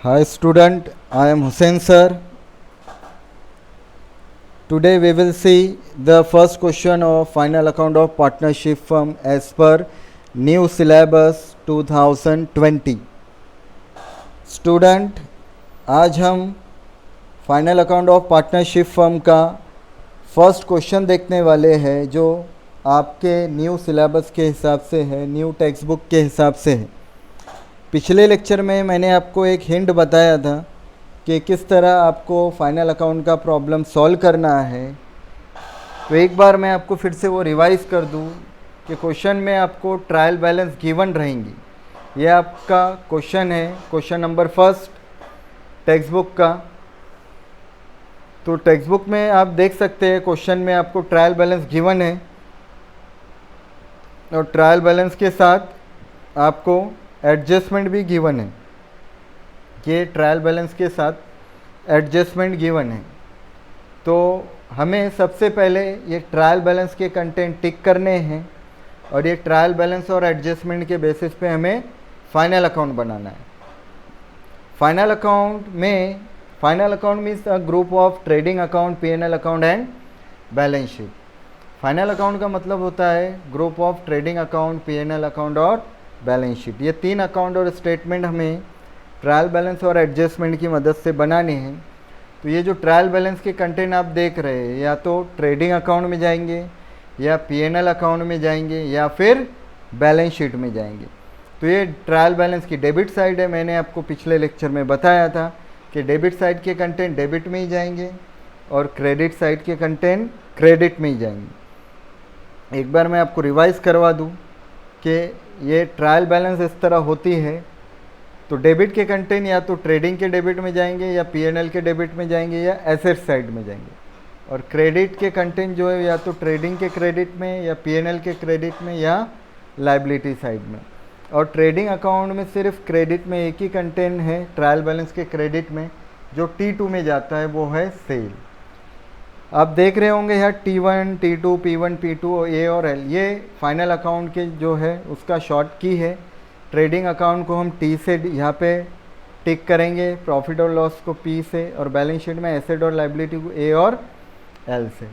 Hi student, I am Hussain sir. Today we will see the first question of final account of partnership firm as per new syllabus 2020. Student, आज हम final account of partnership firm का first question देखने वाले हैं जो आपके new syllabus के हिसाब से है, न्यू टेक्स्ट बुक के हिसाब से है। पिछले लेक्चर में मैंने आपको एक हिंट बताया था कि किस तरह आपको फाइनल अकाउंट का प्रॉब्लम सॉल्व करना है। तो एक बार मैं आपको फिर से वो रिवाइज़ कर दूं कि क्वेश्चन में आपको ट्रायल बैलेंस गिवन रहेंगी। ये आपका क्वेश्चन है, question number first text book का। तो टेक्स्ट बुक में आप देख सकते हैं क्वेश्चन में आपको ट्रायल बैलेंस गिवन है और ट्रायल बैलेंस के साथ आपको एडजस्टमेंट भी गिवन है। ये ट्रायल बैलेंस के साथ एडजस्टमेंट गिवन है। तो हमें सबसे पहले ये ट्रायल बैलेंस के कंटेंट टिक करने हैं और ये ट्रायल बैलेंस और एडजस्टमेंट के बेसिस पे हमें फाइनल अकाउंट बनाना है। Final account means a group of trading account, P&L account and balance sheet. Final account का मतलब होता है group of trading account, P&L account और बैलेंस शीट। ये तीन अकाउंट और स्टेटमेंट हमें ट्रायल बैलेंस और एडजस्टमेंट की मदद से बनाने हैं। तो ये जो ट्रायल बैलेंस के कंटेंट आप देख रहे हैं या तो ट्रेडिंग अकाउंट में जाएंगे या P&L अकाउंट में जाएंगे या फिर बैलेंस शीट में जाएंगे। तो ये ट्रायल बैलेंस की डेबिट साइड है। मैंने आपको पिछले लेक्चर में बताया था कि डेबिट साइड के कंटेंट डेबिट में ही जाएंगे और क्रेडिट साइड के कंटेंट क्रेडिट में ही जाएंगे। एक बार मैं आपको रिवाइज़ करवा दूँ कि ये ट्रायल बैलेंस इस तरह होती है। तो डेबिट के कंटेंट या तो ट्रेडिंग के डेबिट में जाएंगे या P&L के डेबिट में जाएंगे या एसेट साइड में जाएंगे, और क्रेडिट के कंटेंट जो है या तो ट्रेडिंग के क्रेडिट में या P&L के क्रेडिट में या लाइबिलिटी साइड में। और ट्रेडिंग अकाउंट में सिर्फ क्रेडिट में एक ही कंटेंट है ट्रायल बैलेंस के क्रेडिट में जो T2 में जाता है, वो है सेल। आप देख रहे होंगे यहाँ T1, T2, P1, P2, A और L, ये फाइनल अकाउंट के जो है उसका शॉर्ट की है। ट्रेडिंग अकाउंट को हम T से यहाँ पे टिक करेंगे, प्रॉफिट और लॉस को P से, और बैलेंस शीट में एसेट और लाइबिलिटी को A और L से।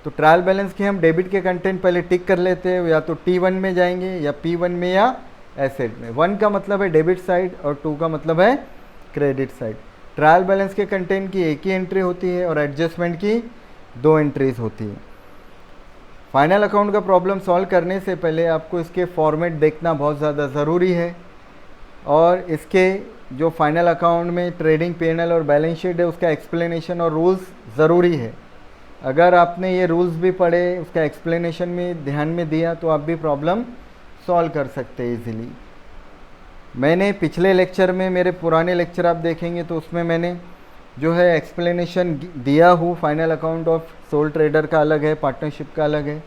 तो ट्रायल बैलेंस के हम डेबिट के कंटेंट पहले टिक कर लेते हैं, या तो T1 में जाएंगे या P1 में या एसेट में। 1 का मतलब है डेबिट साइड और 2 का मतलब है क्रेडिट साइड। ट्रायल बैलेंस के कंटेंट की एक ही एंट्री होती है और एडजस्टमेंट की 2 एंट्रीज होती है। फाइनल अकाउंट का प्रॉब्लम सॉल्व करने से पहले आपको इसके फॉर्मेट देखना बहुत ज़्यादा ज़रूरी है, और इसके जो फाइनल अकाउंट में ट्रेडिंग, P&L और बैलेंस शीट है उसका एक्सप्लेनेशन और रूल्स ज़रूरी है। अगर आपने ये रूल्स भी पढ़े, उसका एक्सप्लेनेशन में ध्यान में दिया, तो आप भी प्रॉब्लम सॉल्व कर सकते हैं ईज़िली। मैंने पिछले लेक्चर में, मेरे पुराने लेक्चर आप देखेंगे तो उसमें मैंने जो है एक्सप्लेनेशन दिया हूँ। Final account of soul trader का अलग है, पार्टनरशिप का अलग है,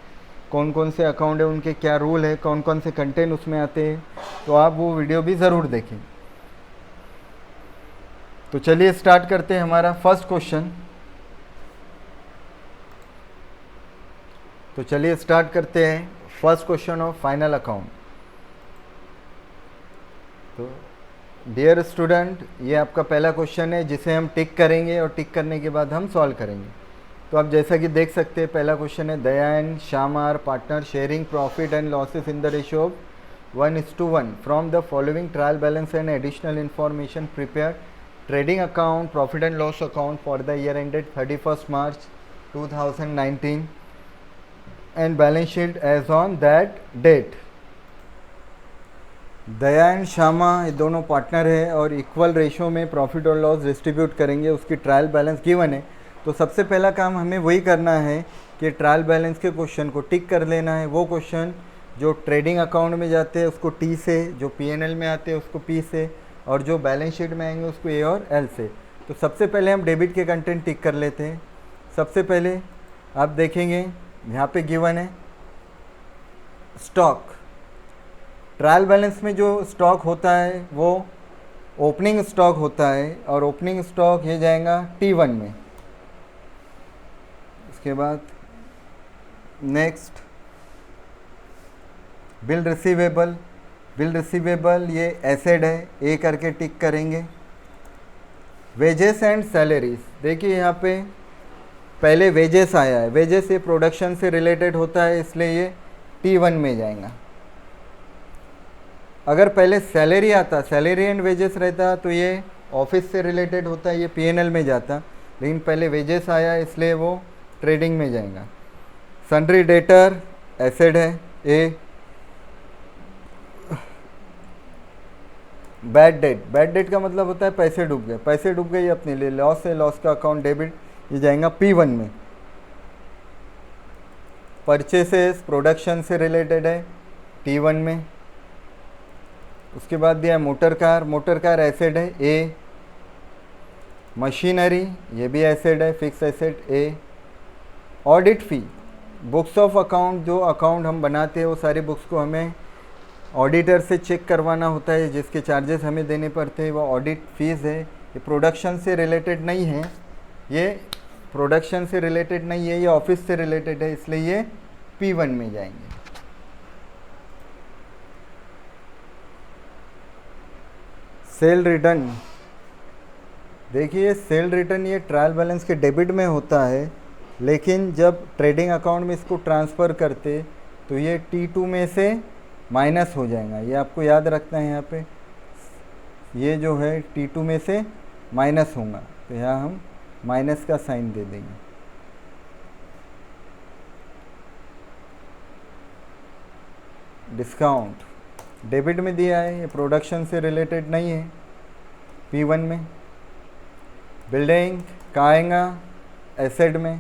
कौन कौन से अकाउंट है, उनके क्या रूल है, कौन कौन से कंटेंट उसमें आते हैं, तो आप वो वीडियो भी ज़रूर देखें। तो चलिए स्टार्ट करते हैं हमारा फर्स्ट क्वेश्चन। तो चलिए स्टार्ट करते हैं first question of final account. तो डियर स्टूडेंट, ये आपका पहला क्वेश्चन है जिसे हम टिक करेंगे और टिक करने के बाद हम सॉल्व करेंगे। तो आप जैसा कि देख सकते हैं, पहला क्वेश्चन है Daya and Shyam are partner sharing profit and losses in the ratio of 1:1 from the following trial balance and additional information prepare trading account, profit and loss account for the year ended 31 March 2019 and balance sheet as on that date. Daya and Shyama ये दोनों partner है और equal ratio में profit और loss distribute करेंगे। उसकी trial balance given है। तो सबसे पहला काम हमें वही करना है कि ट्रायल बैलेंस के क्वेश्चन को टिक कर लेना है। वो क्वेश्चन जो ट्रेडिंग अकाउंट में जाते हैं उसको T से, जो P&L में आते हैं उसको P से, और जो बैलेंस शीट में आएंगे उसको A और L से। तो सबसे पहले हम डेबिट के कंटेंट टिक कर लेते हैं। सबसे पहले आप देखेंगे यहाँ पे गिवन है स्टॉक। ट्रायल बैलेंस में जो स्टॉक होता है वो ओपनिंग स्टॉक होता है, और ओपनिंग स्टॉक ये जाएगा T1 में। उसके बाद next bill receivable. Bill receivable ये एसेट है, ए करके टिक करेंगे। वेजेस एंड सैलरीज, देखिए यहाँ पे पहले वेजेस आया है, वेजेस ये प्रोडक्शन से रिलेटेड होता है इसलिए ये T1 में जाएगा। अगर पहले सैलरी आता, सैलरी एंड वेजेस रहता तो ये ऑफिस से रिलेटेड होता है, ये P&L में जाता, लेकिन पहले वेजेस आया इसलिए वो ट्रेडिंग में जाएगा। सन्ड्री डेटर एसेट है ए। बैड डेट, बैड डेट का मतलब होता है पैसे डूब गए, पैसे डूब गए ये अपने लिए लॉस है, लॉस का अकाउंट डेबिट, ये जाएगा P1 में। परचेसेस प्रोडक्शन से रिलेटेड है T1 में। उसके बाद दिया motor car, motor car asset है ए। मशीनरी ये भी एसेट है, fix asset A. Audit fee, books of account, जो अकाउंट हम बनाते हैं वो सारी बुक्स को हमें ऑडिटर से चेक करवाना होता है, जिसके चार्जेस हमें देने पड़ते हैं, वो ऑडिट फीस है। ये प्रोडक्शन से रिलेटेड नहीं है, ये प्रोडक्शन से रिलेटेड नहीं है, ये ऑफिस से रिलेटेड है इसलिए ये P1 में जाएंगे। सेल रिटर्न, देखिए सेल रिटर्न ये ट्रायल बैलेंस के डेबिट में होता है, लेकिन जब ट्रेडिंग अकाउंट में इसको ट्रांसफ़र करते तो ये T2 में से माइनस हो जाएगा, ये आपको याद रखना है। यहाँ पे ये जो है T2 में से माइनस होगा, तो यहाँ हम माइनस का साइन दे देंगे। डिस्काउंट डेबिट में दिया है, ये प्रोडक्शन से रिलेटेड नहीं है P1 में। बिल्डिंग कहाँ आएगा, एसेट में।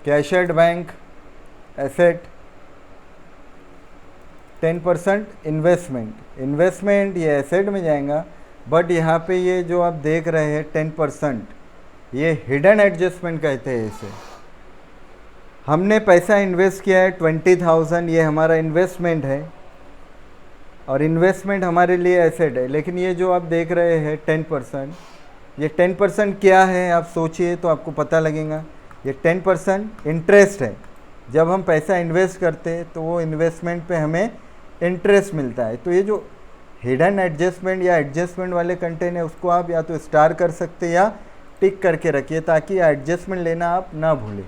कैशड बैंक एसेट। 10% इन्वेस्टमेंट, इन्वेस्टमेंट ये एसेट में जाएगा, बट यहाँ पे ये जो आप देख रहे हैं 10% ये हिडन एडजस्टमेंट कहते हैं इसे। हमने पैसा इन्वेस्ट किया है 20,000, ये हमारा इन्वेस्टमेंट है और इन्वेस्टमेंट हमारे लिए एसेट है, लेकिन ये जो आप देख रहे हैं 10%, ये 10% क्या है आप सोचिए तो आपको पता लगेगा। ये 10% इंटरेस्ट है, जब हम पैसा इन्वेस्ट करते हैं तो वो इन्वेस्टमेंट पे हमें इंटरेस्ट मिलता है। तो ये जो हिडन एडजस्टमेंट या एडजस्टमेंट वाले कंटेंट है उसको आप या तो स्टार कर सकते या टिक करके रखिए ताकि एडजस्टमेंट लेना आप ना भूलें।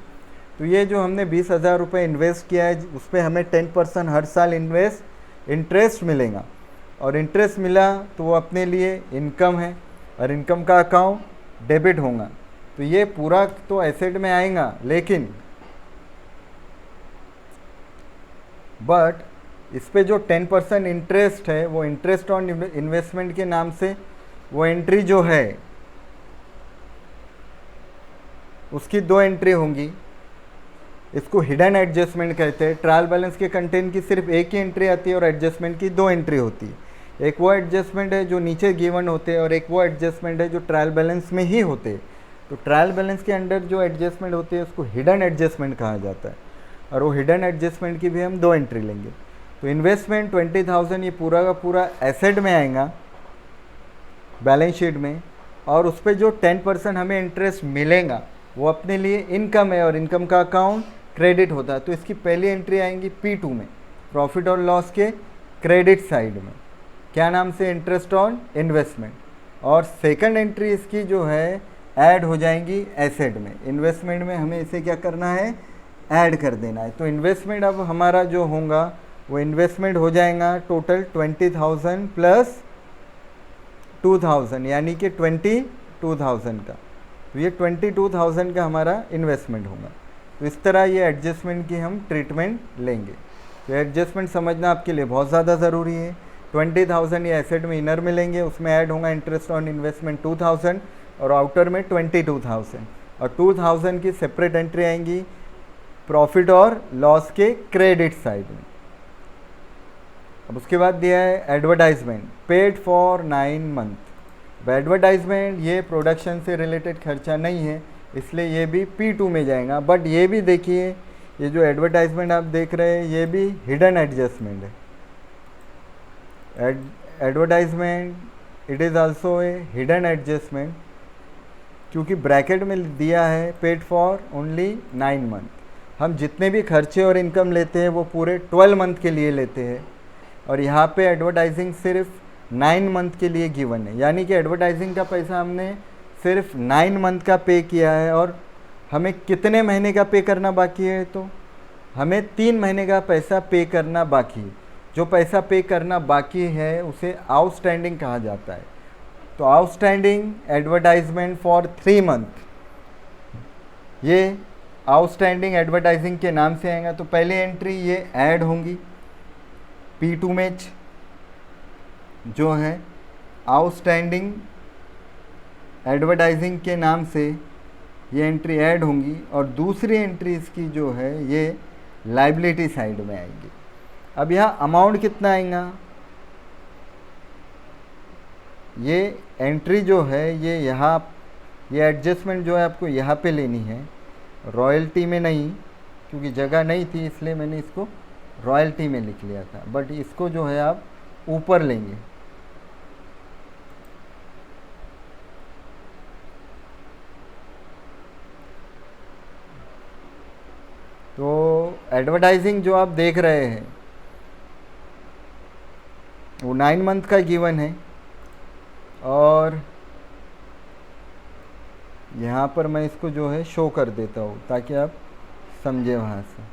तो ये जो हमने 20,000 रुपये इन्वेस्ट किया है उस पर हमें 10% हर साल इंटरेस्ट मिलेगा, और इंटरेस्ट मिला तो वो अपने लिए इनकम है और इनकम का अकाउंट डेबिट होगा। तो ये पूरा तो एसेट में आएगा, लेकिन बट इस पे जो 10% इंटरेस्ट है वो इंटरेस्ट ऑन इन्वेस्टमेंट के नाम से वो एंट्री जो है उसकी 2 एंट्री होंगी। इसको हिडन एडजस्टमेंट कहते हैं। ट्रायल बैलेंस के कंटेंट की सिर्फ एक ही एंट्री आती है और एडजस्टमेंट की 2 एंट्री होती है। एक वो एडजस्टमेंट है जो नीचे गिवन होते हैं और एक वो एडजस्टमेंट है जो ट्रायल बैलेंस में ही होते हैं। तो ट्रायल बैलेंस के अंडर जो एडजस्टमेंट होती है उसको हिडन एडजस्टमेंट कहा जाता है, और वो हिडन एडजस्टमेंट की भी हम 2 एंट्री लेंगे। तो इन्वेस्टमेंट 20,000 ये पूरा का पूरा एसेट में आएगा बैलेंस शीट में, और उस पर जो 10% हमें इंटरेस्ट मिलेगा वो अपने लिए इनकम है और इनकम का अकाउंट क्रेडिट होता है। तो इसकी पहली एंट्री आएंगी P2 में, प्रॉफिट और लॉस के क्रेडिट साइड में, क्या नाम से, इंटरेस्ट ऑन इन्वेस्टमेंट। और सेकंड एंट्री इसकी जो है ऐड हो जाएंगी एसेट में। इन्वेस्टमेंट में हमें इसे क्या करना है, ऐड कर देना है। तो इन्वेस्टमेंट अब हमारा जो होगा वो इन्वेस्टमेंट हो जाएगा टोटल 20,000 प्लस 2,000 यानी कि 22,000 का। तो ये 22,000 का हमारा इन्वेस्टमेंट होगा। तो इस तरह ये एडजस्टमेंट की हम ट्रीटमेंट लेंगे। तो एडजस्टमेंट समझना आपके लिए बहुत ज़्यादा ज़रूरी है। 20,000 ये एसेट में इनर मिलेंगे, उसमें ऐड होगा इंटरेस्ट ऑन इन्वेस्टमेंट 2,000 और आउटर में 22,000, और 2,000 की सेपरेट एंट्री आएंगी प्रॉफिट और लॉस के क्रेडिट साइड में। अब उसके बाद दिया है advertisement, paid for 9 month. Advertisement ये प्रोडक्शन से रिलेटेड खर्चा नहीं है इसलिए ये भी P2 में जाएगा। बट ये भी देखिए, ये जो एडवर्टाइजमेंट आप देख रहे हैं ये भी हिडन एडजस्टमेंट है। Advertisement it is also a hidden adjustment, क्योंकि ब्रैकेट में दिया है पेड फॉर ओनली 9 मंथ। हम जितने भी खर्चे और इनकम लेते हैं वो पूरे 12 मंथ के लिए लेते हैं, और यहाँ पे एडवर्टाइजिंग सिर्फ 9 मंथ के लिए गिवन है, यानी कि एडवर्टाइजिंग का पैसा हमने सिर्फ 9 मंथ का पे किया है और हमें कितने महीने का पे करना बाकी है, तो हमें 3 महीने का पैसा पे करना बाकी है। जो पैसा पे करना बाकी है उसे आउटस्टैंडिंग कहा जाता है। तो आउटस्टैंडिंग एडवर्टाइजमेंट फॉर 3 मंथ, ये आउटस्टैंडिंग एडवर्टाइजिंग के नाम से आएगा। तो पहली एंट्री ये ऐड होंगी P2 में जो है आउटस्टैंडिंग एडवर्टाइजिंग के नाम से ये एंट्री ऐड होंगी, और दूसरी एंट्री इसकी जो है ये लाइबिलिटी साइड में आएगी। अब यहाँ अमाउंट कितना आएगा, ये एंट्री जो है ये यहाँ, ये एडजस्टमेंट जो है आपको यहाँ पे लेनी है, रॉयल्टी में नहीं, क्योंकि जगह नहीं थी इसलिए मैंने इसको रॉयल्टी में लिख लिया था, बट इसको जो है आप ऊपर लेंगे। तो एडवर्टाइजिंग जो आप देख रहे हैं वो 9 मंथ का गिवन है, और यहाँ पर मैं इसको जो है शो कर देता हूँ ताकि आप समझे वहाँ से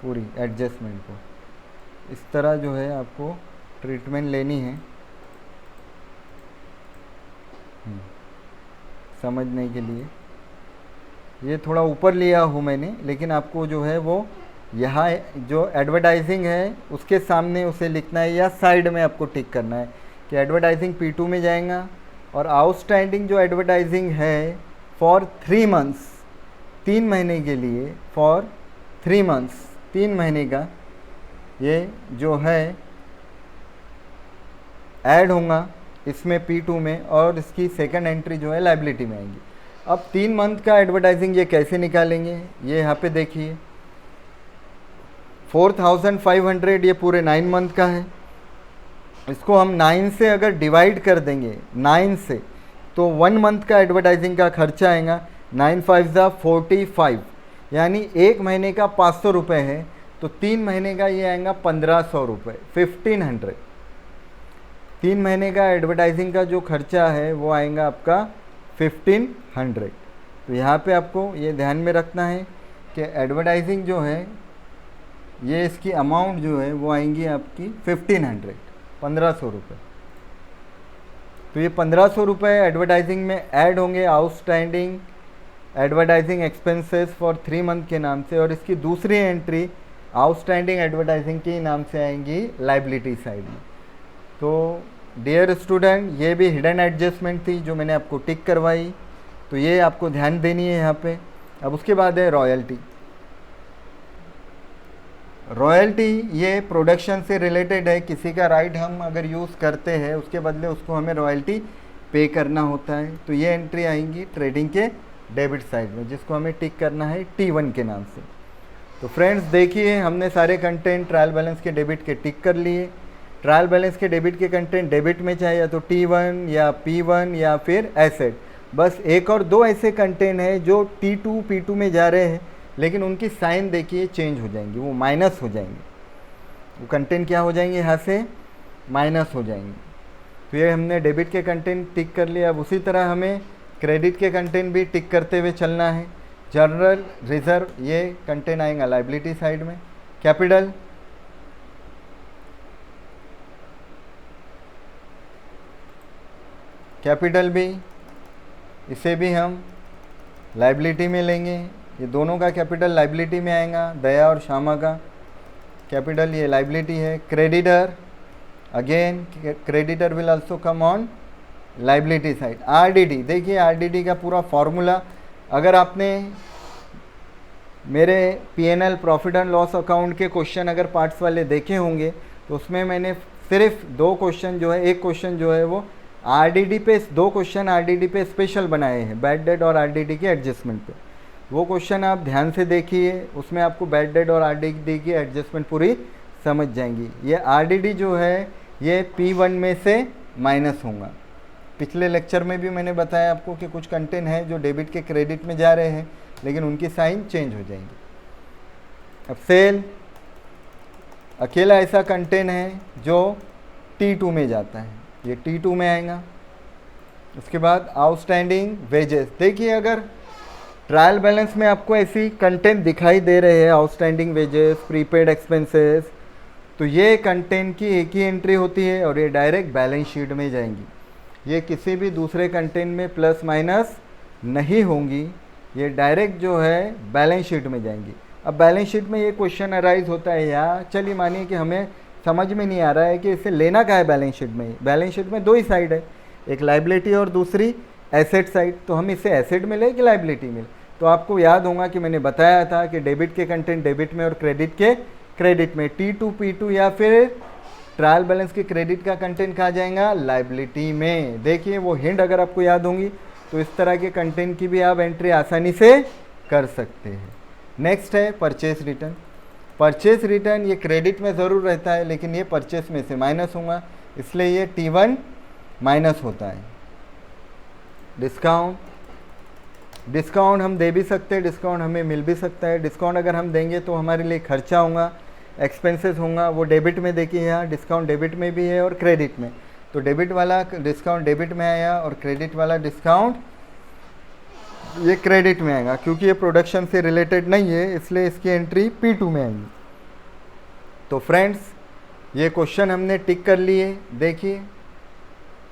पूरी एडजस्टमेंट को। इस तरह जो है आपको ट्रीटमेंट लेनी है समझने के लिए। ये थोड़ा ऊपर लिया हूँ मैंने, लेकिन आपको जो है वो यहाँ जो एडवर्टाइजिंग है उसके सामने उसे लिखना है या साइड में आपको टिक करना है कि एडवर्टाइजिंग P2 में जाएगा, और आउटस्टैंडिंग जो एडवर्टाइजिंग है फॉर 3 मंथ्स, 3 महीने के लिए, फॉर 3 मंथ्स 3 महीने का ये जो है ऐड होगा इसमें P2 में, और इसकी सेकंड एंट्री जो है लाइबिलिटी में आएगी। अब 3 मंथ का एडवर्टाइजिंग ये कैसे निकालेंगे, ये यहाँ पे देखिए 4500 ये पूरे 9 मंथ का है। इसको हम 9 से अगर डिवाइड कर देंगे 9 से, तो 1 मंथ का एडवर्टाइजिंग का खर्चा आएगा 9 5 45, यानी 1 महीने का 500 रुपये है, तो 3 महीने का ये आएगा 1500 रुपये, 1500। 3 महीने का एडवर्टाइजिंग का जो खर्चा है वो आएगा आपका 1500। तो यहाँ पे आपको ये ध्यान में रखना है कि एडवर्टाइजिंग जो है ये इसकी अमाउंट जो है वो आएंगी आपकी 1500, 1500 रुपये। तो ये 1500 रुपये एडवर्टाइजिंग में ऐड होंगे outstanding advertising expenses for 3 month के नाम से, और इसकी दूसरी एंट्री आउटस्टैंडिंग एडवर्टाइजिंग के नाम से आएंगी लाइबिलिटी साइड में। तो डियर स्टूडेंट, ये भी हिडन एडजस्टमेंट थी जो मैंने आपको टिक करवाई, तो ये आपको ध्यान देनी है यहाँ पे। अब उसके बाद है रॉयल्टी। रॉयल्टी ये प्रोडक्शन से रिलेटेड है, किसी का राइट हम अगर यूज़ करते हैं उसके बदले उसको हमें रॉयल्टी पे करना होता है। तो ये एंट्री आएंगी ट्रेडिंग के डेबिट साइड में, जिसको हमें टिक करना है T1 के नाम से। तो फ्रेंड्स देखिए, हमने सारे कंटेंट ट्रायल बैलेंस के डेबिट के टिक कर लिए। ट्रायल बैलेंस के डेबिट के कंटेंट डेबिट में चाहे या तो T1 या P1 या फिर एसेट, बस एक और दो ऐसे कंटेंट हैं जो T2 P2 में जा रहे हैं, लेकिन उनकी साइन देखिए चेंज हो जाएंगी, वो माइनस हो जाएंगे। वो कंटेंट क्या हो जाएंगे, यहाँ से माइनस हो जाएंगे। तो ये हमने डेबिट के कंटेंट टिक कर लिया। अब उसी तरह हमें क्रेडिट के कंटेंट भी टिक करते हुए चलना है। जनरल रिजर्व ये कंटेंट आएगा लाइबिलिटी साइड में। कैपिटल, कैपिटल भी, इसे भी हम लाइबिलिटी में लेंगे। ये दोनों का कैपिटल लाइबिलिटी में आएगा। दया और श्यामा का कैपिटल ये लाइबिलिटी है। Creditor, again creditor will also come on liability side. RDD, देखिए आरडीडी का पूरा फॉर्मूला अगर आपने मेरे PNL profit and loss account के क्वेश्चन अगर पार्ट्स वाले देखे होंगे तो उसमें मैंने सिर्फ दो क्वेश्चन जो है, एक क्वेश्चन जो है वो आरडीडी पे, दो क्वेश्चन आरडीडी पे स्पेशल बनाए हैं, बैड डेट और आरडीडी के एडजस्टमेंट पे। वो क्वेश्चन आप ध्यान से देखिए, उसमें आपको बैड डेट और आरडीडी की एडजस्टमेंट पूरी समझ जाएंगी। ये आरडीडी जो है ये P1 में से माइनस होगा। पिछले लेक्चर में भी मैंने बताया आपको कि कुछ कंटेंट हैं जो डेबिट के क्रेडिट में जा रहे हैं, लेकिन उनकी साइन चेंज हो जाएंगी। अब सेल अकेला ऐसा कंटेंट है जो T2 में जाता है, ये T2 में आएगा। उसके बाद आउटस्टैंडिंग वेजेस, देखिए अगर ट्रायल बैलेंस में आपको ऐसी कंटेंट दिखाई दे रहे हैं आउटस्टैंडिंग वेजेस, प्रीपेड एक्सपेंसेस, तो ये कंटेंट की एक ही एंट्री होती है और ये डायरेक्ट बैलेंस शीट में जाएंगी, ये किसी भी दूसरे कंटेंट में प्लस माइनस नहीं होंगी, ये डायरेक्ट जो है बैलेंस शीट में जाएंगी। अब बैलेंस शीट में ये क्वेश्चन अराइज होता है, या चलिए मानिए कि हमें समझ में नहीं आ रहा है कि इसे लेना क्या है बैलेंस शीट में। बैलेंस शीट में दो ही साइड है, एक लाइबिलिटी और दूसरी एसेट साइड, तो हम इसे एसेट में ले कि लाइबिलिटी में। तो आपको याद होगा कि मैंने बताया था कि डेबिट के कंटेंट डेबिट में और क्रेडिट के क्रेडिट में, T2 P2 या फिर ट्रायल बैलेंस के क्रेडिट का कंटेंट कहा जाएगा लाइबिलिटी में। देखिए वो हिंट अगर आपको याद होंगी तो इस तरह के कंटेंट की भी आप एंट्री आसानी से कर सकते हैं। नेक्स्ट है परचेस रिटर्न। परचेस रिटर्न ये क्रेडिट में ज़रूर रहता है, लेकिन ये परचेस में से माइनस होगा, इसलिए ये T1 माइनस होता है। डिस्काउंट, डिस्काउंट हम दे भी सकते हैं, डिस्काउंट हमें मिल भी सकता है। डिस्काउंट अगर हम देंगे तो हमारे लिए खर्चा होगा, एक्सपेंसेस होगा, वो डेबिट में। देखिए यहाँ डिस्काउंट डेबिट में भी है और क्रेडिट में, तो डेबिट वाला डिस्काउंट डेबिट में आया और क्रेडिट वाला डिस्काउंट ये क्रेडिट में आएगा। क्योंकि ये प्रोडक्शन से रिलेटेड नहीं है इसलिए इसकी एंट्री P2 में आएगी। तो फ्रेंड्स ये क्वेश्चन हमने टिक कर लिए। देखिए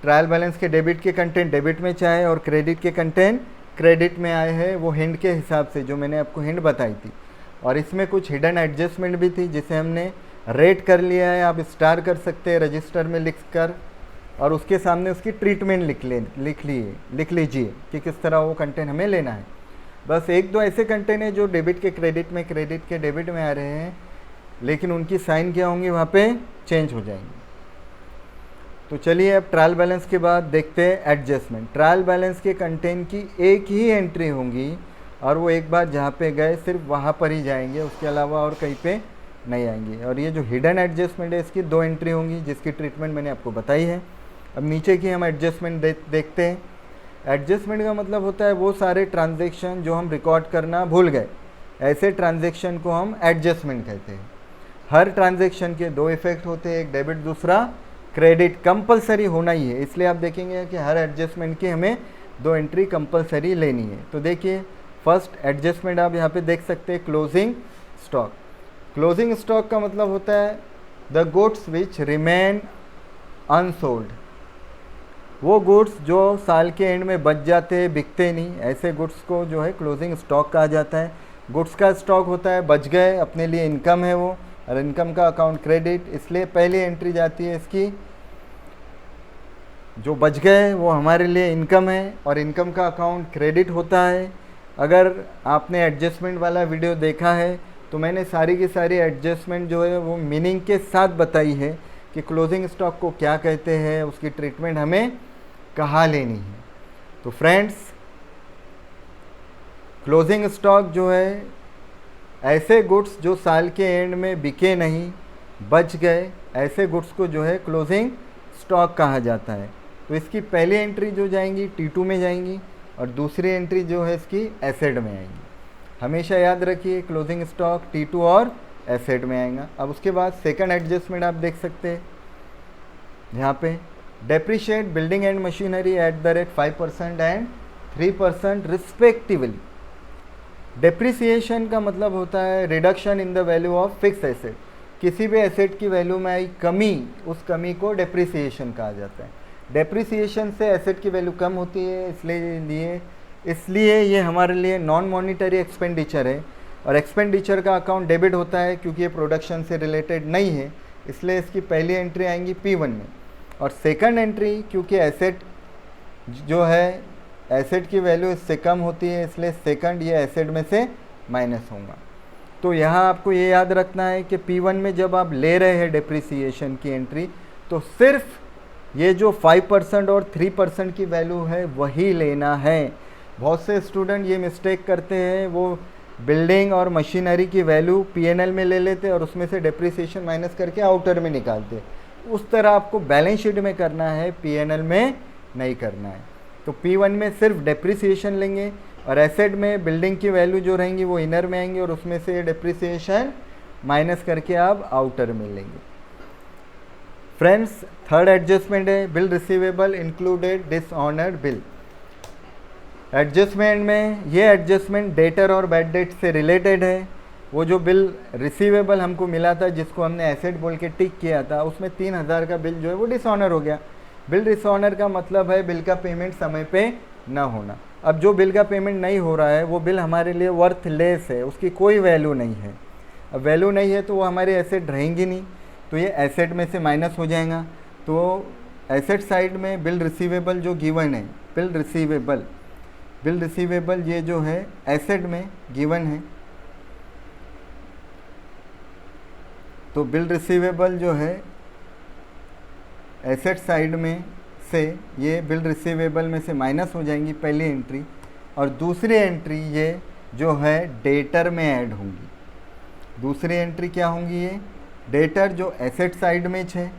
ट्रायल बैलेंस के डेबिट के कंटेंट डेबिट में चाहे और क्रेडिट के कंटेंट क्रेडिट में आए हैं, वो हिंट के हिसाब से जो मैंने आपको हिंट बताई थी। और इसमें कुछ हिडन एडजस्टमेंट भी थी जिसे हमने रेट कर लिया है, आप स्टार कर सकते हैं रजिस्टर में लिख कर, और उसके सामने उसकी ट्रीटमेंट लिख लीजिए कि किस तरह वो कंटेंट हमें लेना है। बस एक दो ऐसे कंटेंट हैं जो डेबिट के क्रेडिट में, क्रेडिट के डेबिट में आ रहे हैं, लेकिन उनकी साइन क्या होंगी वहाँ पे चेंज हो जाएंगी। तो चलिए अब ट्रायल बैलेंस के बाद देखते हैं एडजस्टमेंट। ट्रायल बैलेंस के कंटेंट की एक ही एंट्री होंगी और वो एक बार जहाँ पे गए सिर्फ वहाँ पर ही जाएंगे, उसके अलावा और कहीं पे नहीं आएंगे। और ये जो हिडन एडजस्टमेंट है इसकी दो एंट्री होंगी जिसकी ट्रीटमेंट मैंने आपको बताई है। अब नीचे की हम एडजस्टमेंट देखते हैं। एडजस्टमेंट का मतलब होता है वो सारे ट्रांजेक्शन जो हम रिकॉर्ड करना भूल गए, ऐसे ट्रांजेक्शन को हम एडजस्टमेंट कहते हैं। हर ट्रांजेक्शन के दो इफेक्ट होते हैं, एक डेबिट दूसरा क्रेडिट, कंपलसरी होना ही है। इसलिए आप देखेंगे कि हर एडजस्टमेंट की हमें दो एंट्री कंपलसरी लेनी है। तो देखिए फर्स्ट एडजस्टमेंट आप यहाँ पे देख सकते हैं, क्लोजिंग स्टॉक। क्लोजिंग स्टॉक का मतलब होता है the goods which remain unsold, वो गुड्स जो साल के एंड में बच जाते हैं, बिकते नहीं, ऐसे गुड्स को जो है क्लोजिंग स्टॉक कहा जाता है। गुड्स का स्टॉक होता है बच गए, अपने लिए इनकम है वो, और इनकम का अकाउंट क्रेडिट, इसलिए पहली एंट्री जाती है इसकी, जो बच गए वो हमारे लिए इनकम है और इनकम का अकाउंट क्रेडिट होता है। अगर आपने एडजस्टमेंट वाला वीडियो देखा है तो मैंने सारी की सारी एडजस्टमेंट जो है वो मीनिंग के साथ बताई है कि क्लोजिंग स्टॉक को क्या कहते हैं, उसकी ट्रीटमेंट हमें कहाँ लेनी है। तो फ्रेंड्स क्लोजिंग स्टॉक जो है ऐसे गुड्स जो साल के एंड में बिके नहीं, बच गए, ऐसे गुड्स को जो है क्लोजिंग स्टॉक कहा जाता है। तो इसकी पहली एंट्री जो जाएंगी T2 में जाएंगी और दूसरी एंट्री जो है इसकी एसेट में आएंगी। हमेशा याद रखिए क्लोजिंग स्टॉक T2 और एसेट में आएगा। अब उसके बाद सेकंड एडजस्टमेंट आप देख सकते हैं यहाँ पे, depreciate building and machinery at the rate 5% and 3% respectively. Depreciation का मतलब होता है reduction in the value of fix asset, किसी भी एसेट की वैल्यू में आई कमी, उस कमी को डेप्रिसिएशन कहा जाता है। डेप्रिसिएशन से एसेट की वैल्यू कम होती है, इसलिए ये हमारे लिए नॉन मॉनिटरी एक्सपेंडिचर है और एक्सपेंडिचर का अकाउंट डेबिट होता है क्योंकि ये प्रोडक्शन से रिलेटेड नहीं है, इसलिए इसकी पहली एंट्री आएंगी P1 में। और सेकंड एंट्री क्योंकि एसेट जो है एसेट की वैल्यू इससे कम होती है, इसलिए सेकंड ये एसेट में से माइनस होगा। तो यहाँ आपको ये याद रखना है कि P1 में जब आप ले रहे हैं डेप्रिसिएशन की एंट्री तो सिर्फ ये जो 5% और 3% की वैल्यू है वही लेना है। बहुत से स्टूडेंट ये मिस्टेक करते हैं, वो बिल्डिंग और मशीनरी की वैल्यू P&L में ले लेते और उसमें से डेप्रिसिएशन माइनस करके आउटर में निकालते। उस तरह आपको बैलेंस शीट में करना है, P&L में नहीं करना है। तो P1 में सिर्फ डेप्रिसिएशन लेंगे और एसेट में बिल्डिंग की वैल्यू जो रहेंगी वो इनर में आएंगी और उसमें से डेप्रिसिएशन माइनस करके आप आउटर में लेंगे। फ्रेंड्स थर्ड एडजस्टमेंट है bill receivable included dishonoured bill. Adjustment में ये एडजस्टमेंट डेटर और बैड डेट से रिलेटेड है। वो जो बिल रिसीवेबल हमको मिला था जिसको हमने एसेट बोल के टिक किया था, उसमें 3000 का बिल जो है वो डिसऑनर हो गया। बिल डिसऑनर का मतलब है बिल का पेमेंट समय पे ना होना। अब जो बिल का पेमेंट नहीं हो रहा है वो बिल हमारे लिए वर्थलेस है, उसकी कोई वैल्यू नहीं है। अब वैल्यू नहीं है तो वो हमारे एसेट रहेंगी नहीं, तो ये एसेट में से माइनस हो जाएगा। तो एसेट साइड में बिल रिसीवेबल जो गिवन है, बिल रिसीवेबल ये जो है एसेट में गिवन है, तो बिल रिसीवेबल जो है एसेट साइड में से ये बिल रिसीवेबल में से माइनस हो जाएंगी पहली एंट्री, और दूसरी एंट्री ये जो है डेटर में ऐड होंगी। दूसरी एंट्री क्या होंगी, ये डेटर जो एसेट साइड में है,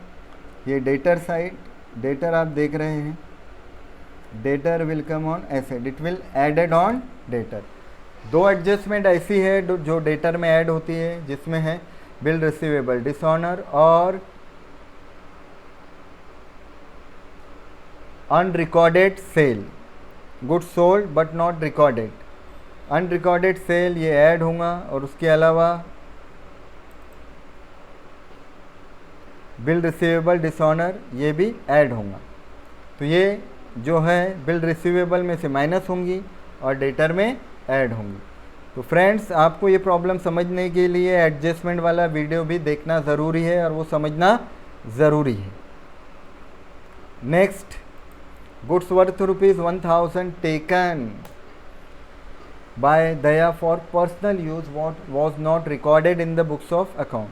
ये डेटर साइड, डेटर आप देख रहे हैं, debtor will come on asset, it will added on debtor. दो एडजस्टमेंट ऐसी है जो डेटर में ऐड होती है, जिसमें है बिल रिसीवेबल डिसऑनर और unrecorded sale, good sold but not recorded. Unrecorded sale ये ऐड होगा, और उसके अलावा बिल रिसीवेबल डिसऑनर ये भी ऐड होगा। तो ये जो है बिल रिसीवेबल में से माइनस होंगी और डेटर में ऐड होंगी। तो फ्रेंड्स आपको ये प्रॉब्लम समझने के लिए एडजस्टमेंट वाला वीडियो भी देखना ज़रूरी है और वो समझना ज़रूरी है। Next, goods worth ₹1000 taken by Daya for personal use was not recorded in the books of account.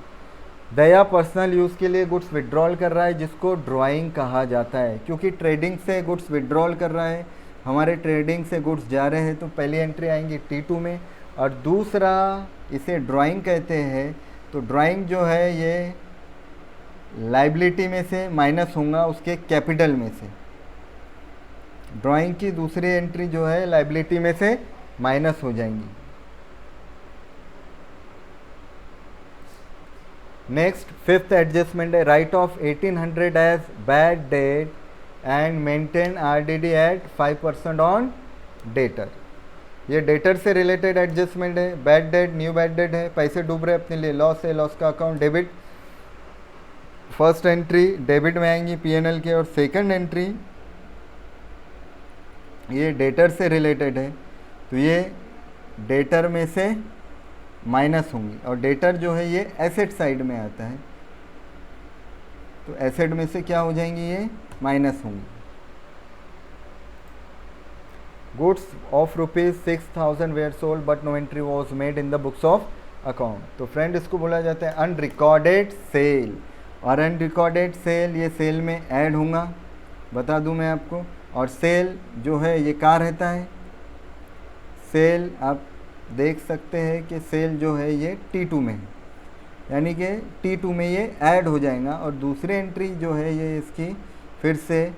Daya personal use के लिए गुड्स विड्रॉल कर रहा है, जिसको ड्राइंग कहा जाता है, क्योंकि ट्रेडिंग से गुड्स विड्रॉल कर रहा है, हमारे ट्रेडिंग से गुड्स जा रहे हैं, तो पहली एंट्री आएंगी T2 में, और दूसरा इसे ड्राइंग कहते हैं। तो ड्राइंग जो है ये लाइबिलिटी में से माइनस होगा उसके कैपिटल में से। ड्राइंग की दूसरी एंट्री जो है लाइबिलिटी में से माइनस हो जाएंगी। नेक्स्ट, फिफ्थ एडजस्टमेंट है write off 1800 as bad debt and maintain RDD at 5% on debtor. ये डेटर से रिलेटेड एडजस्टमेंट है। Bad debt, new bad debt है, पैसे डूब रहे अपने लिए, लॉस है, लॉस का account debit. First entry debit में आएंगी P&L के, और सेकंड एंट्री ये डेटर से रिलेटेड है, तो ये डेटर में से माइनस होंगी, और डेटर जो है ये एसेट साइड में आता है, तो एसेट में से क्या हो जाएंगी, ये माइनस होंगी। Goods of ₹6000 were sold but no entry was made in the books of account. तो फ्रेंड इसको बोला जाता है अनरिकॉर्डेड सेल, और अनरिकॉर्डेड सेल ये सेल में ऐड होगा, बता दूं मैं आपको। और सेल जो है ये कहाँ रहता है, सेल आप देख सकते हैं कि सेल जो है ये T2 में है, यानी कि T2 में ये ऐड हो जाएगा, और दूसरी एंट्री जो है ये इसकी फिर से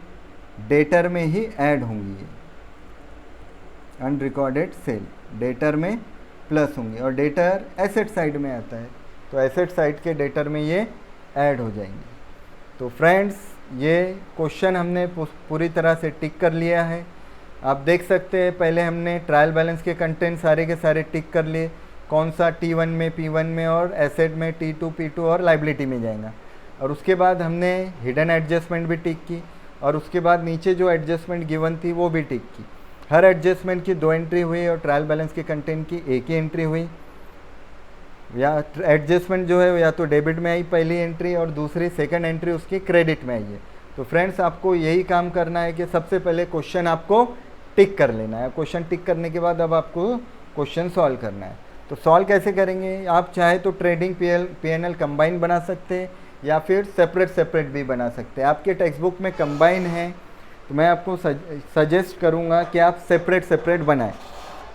डेटर में ही ऐड होंगी। ये अनरिकॉर्डेड सेल डेटर में प्लस होंगी, और डेटर एसेट साइड में आता है, तो एसेट साइड के डेटर में ये ऐड हो जाएंगे। तो फ्रेंड्स ये क्वेश्चन हमने पूरी तरह से टिक कर लिया है। आप देख सकते हैं पहले हमने ट्रायल बैलेंस के कंटेंट सारे के सारे टिक कर लिए, कौन सा T1 में, P1 में, और एसेट में T2, P2 और लाइबिलिटी में जाएगा। और उसके बाद हमने हिडन एडजस्टमेंट भी टिक की, और उसके बाद नीचे जो एडजस्टमेंट गिवन थी वो भी टिक की। हर एडजस्टमेंट की 2 एंट्री हुई और ट्रायल बैलेंस के कंटेंट की एक ही एंट्री हुई। या एडजस्टमेंट जो है या तो डेबिट में आई पहली एंट्री, और दूसरी सेकंड एंट्री उसकी क्रेडिट में आई है। तो फ्रेंड्स आपको यही काम करना है कि सबसे पहले क्वेश्चन आपको टिक कर लेना है। क्वेश्चन टिक करने के बाद अब आपको क्वेश्चन सॉल्व करना है। तो सॉल्व कैसे करेंगे, आप चाहे तो ट्रेडिंग P&L कंबाइन बना सकते हैं, या फिर सेपरेट भी बना सकते हैं। आपके टेक्स्ट बुक में कंबाइन है, तो मैं आपको सजेस्ट करूँगा कि आप सेपरेट बनाएं।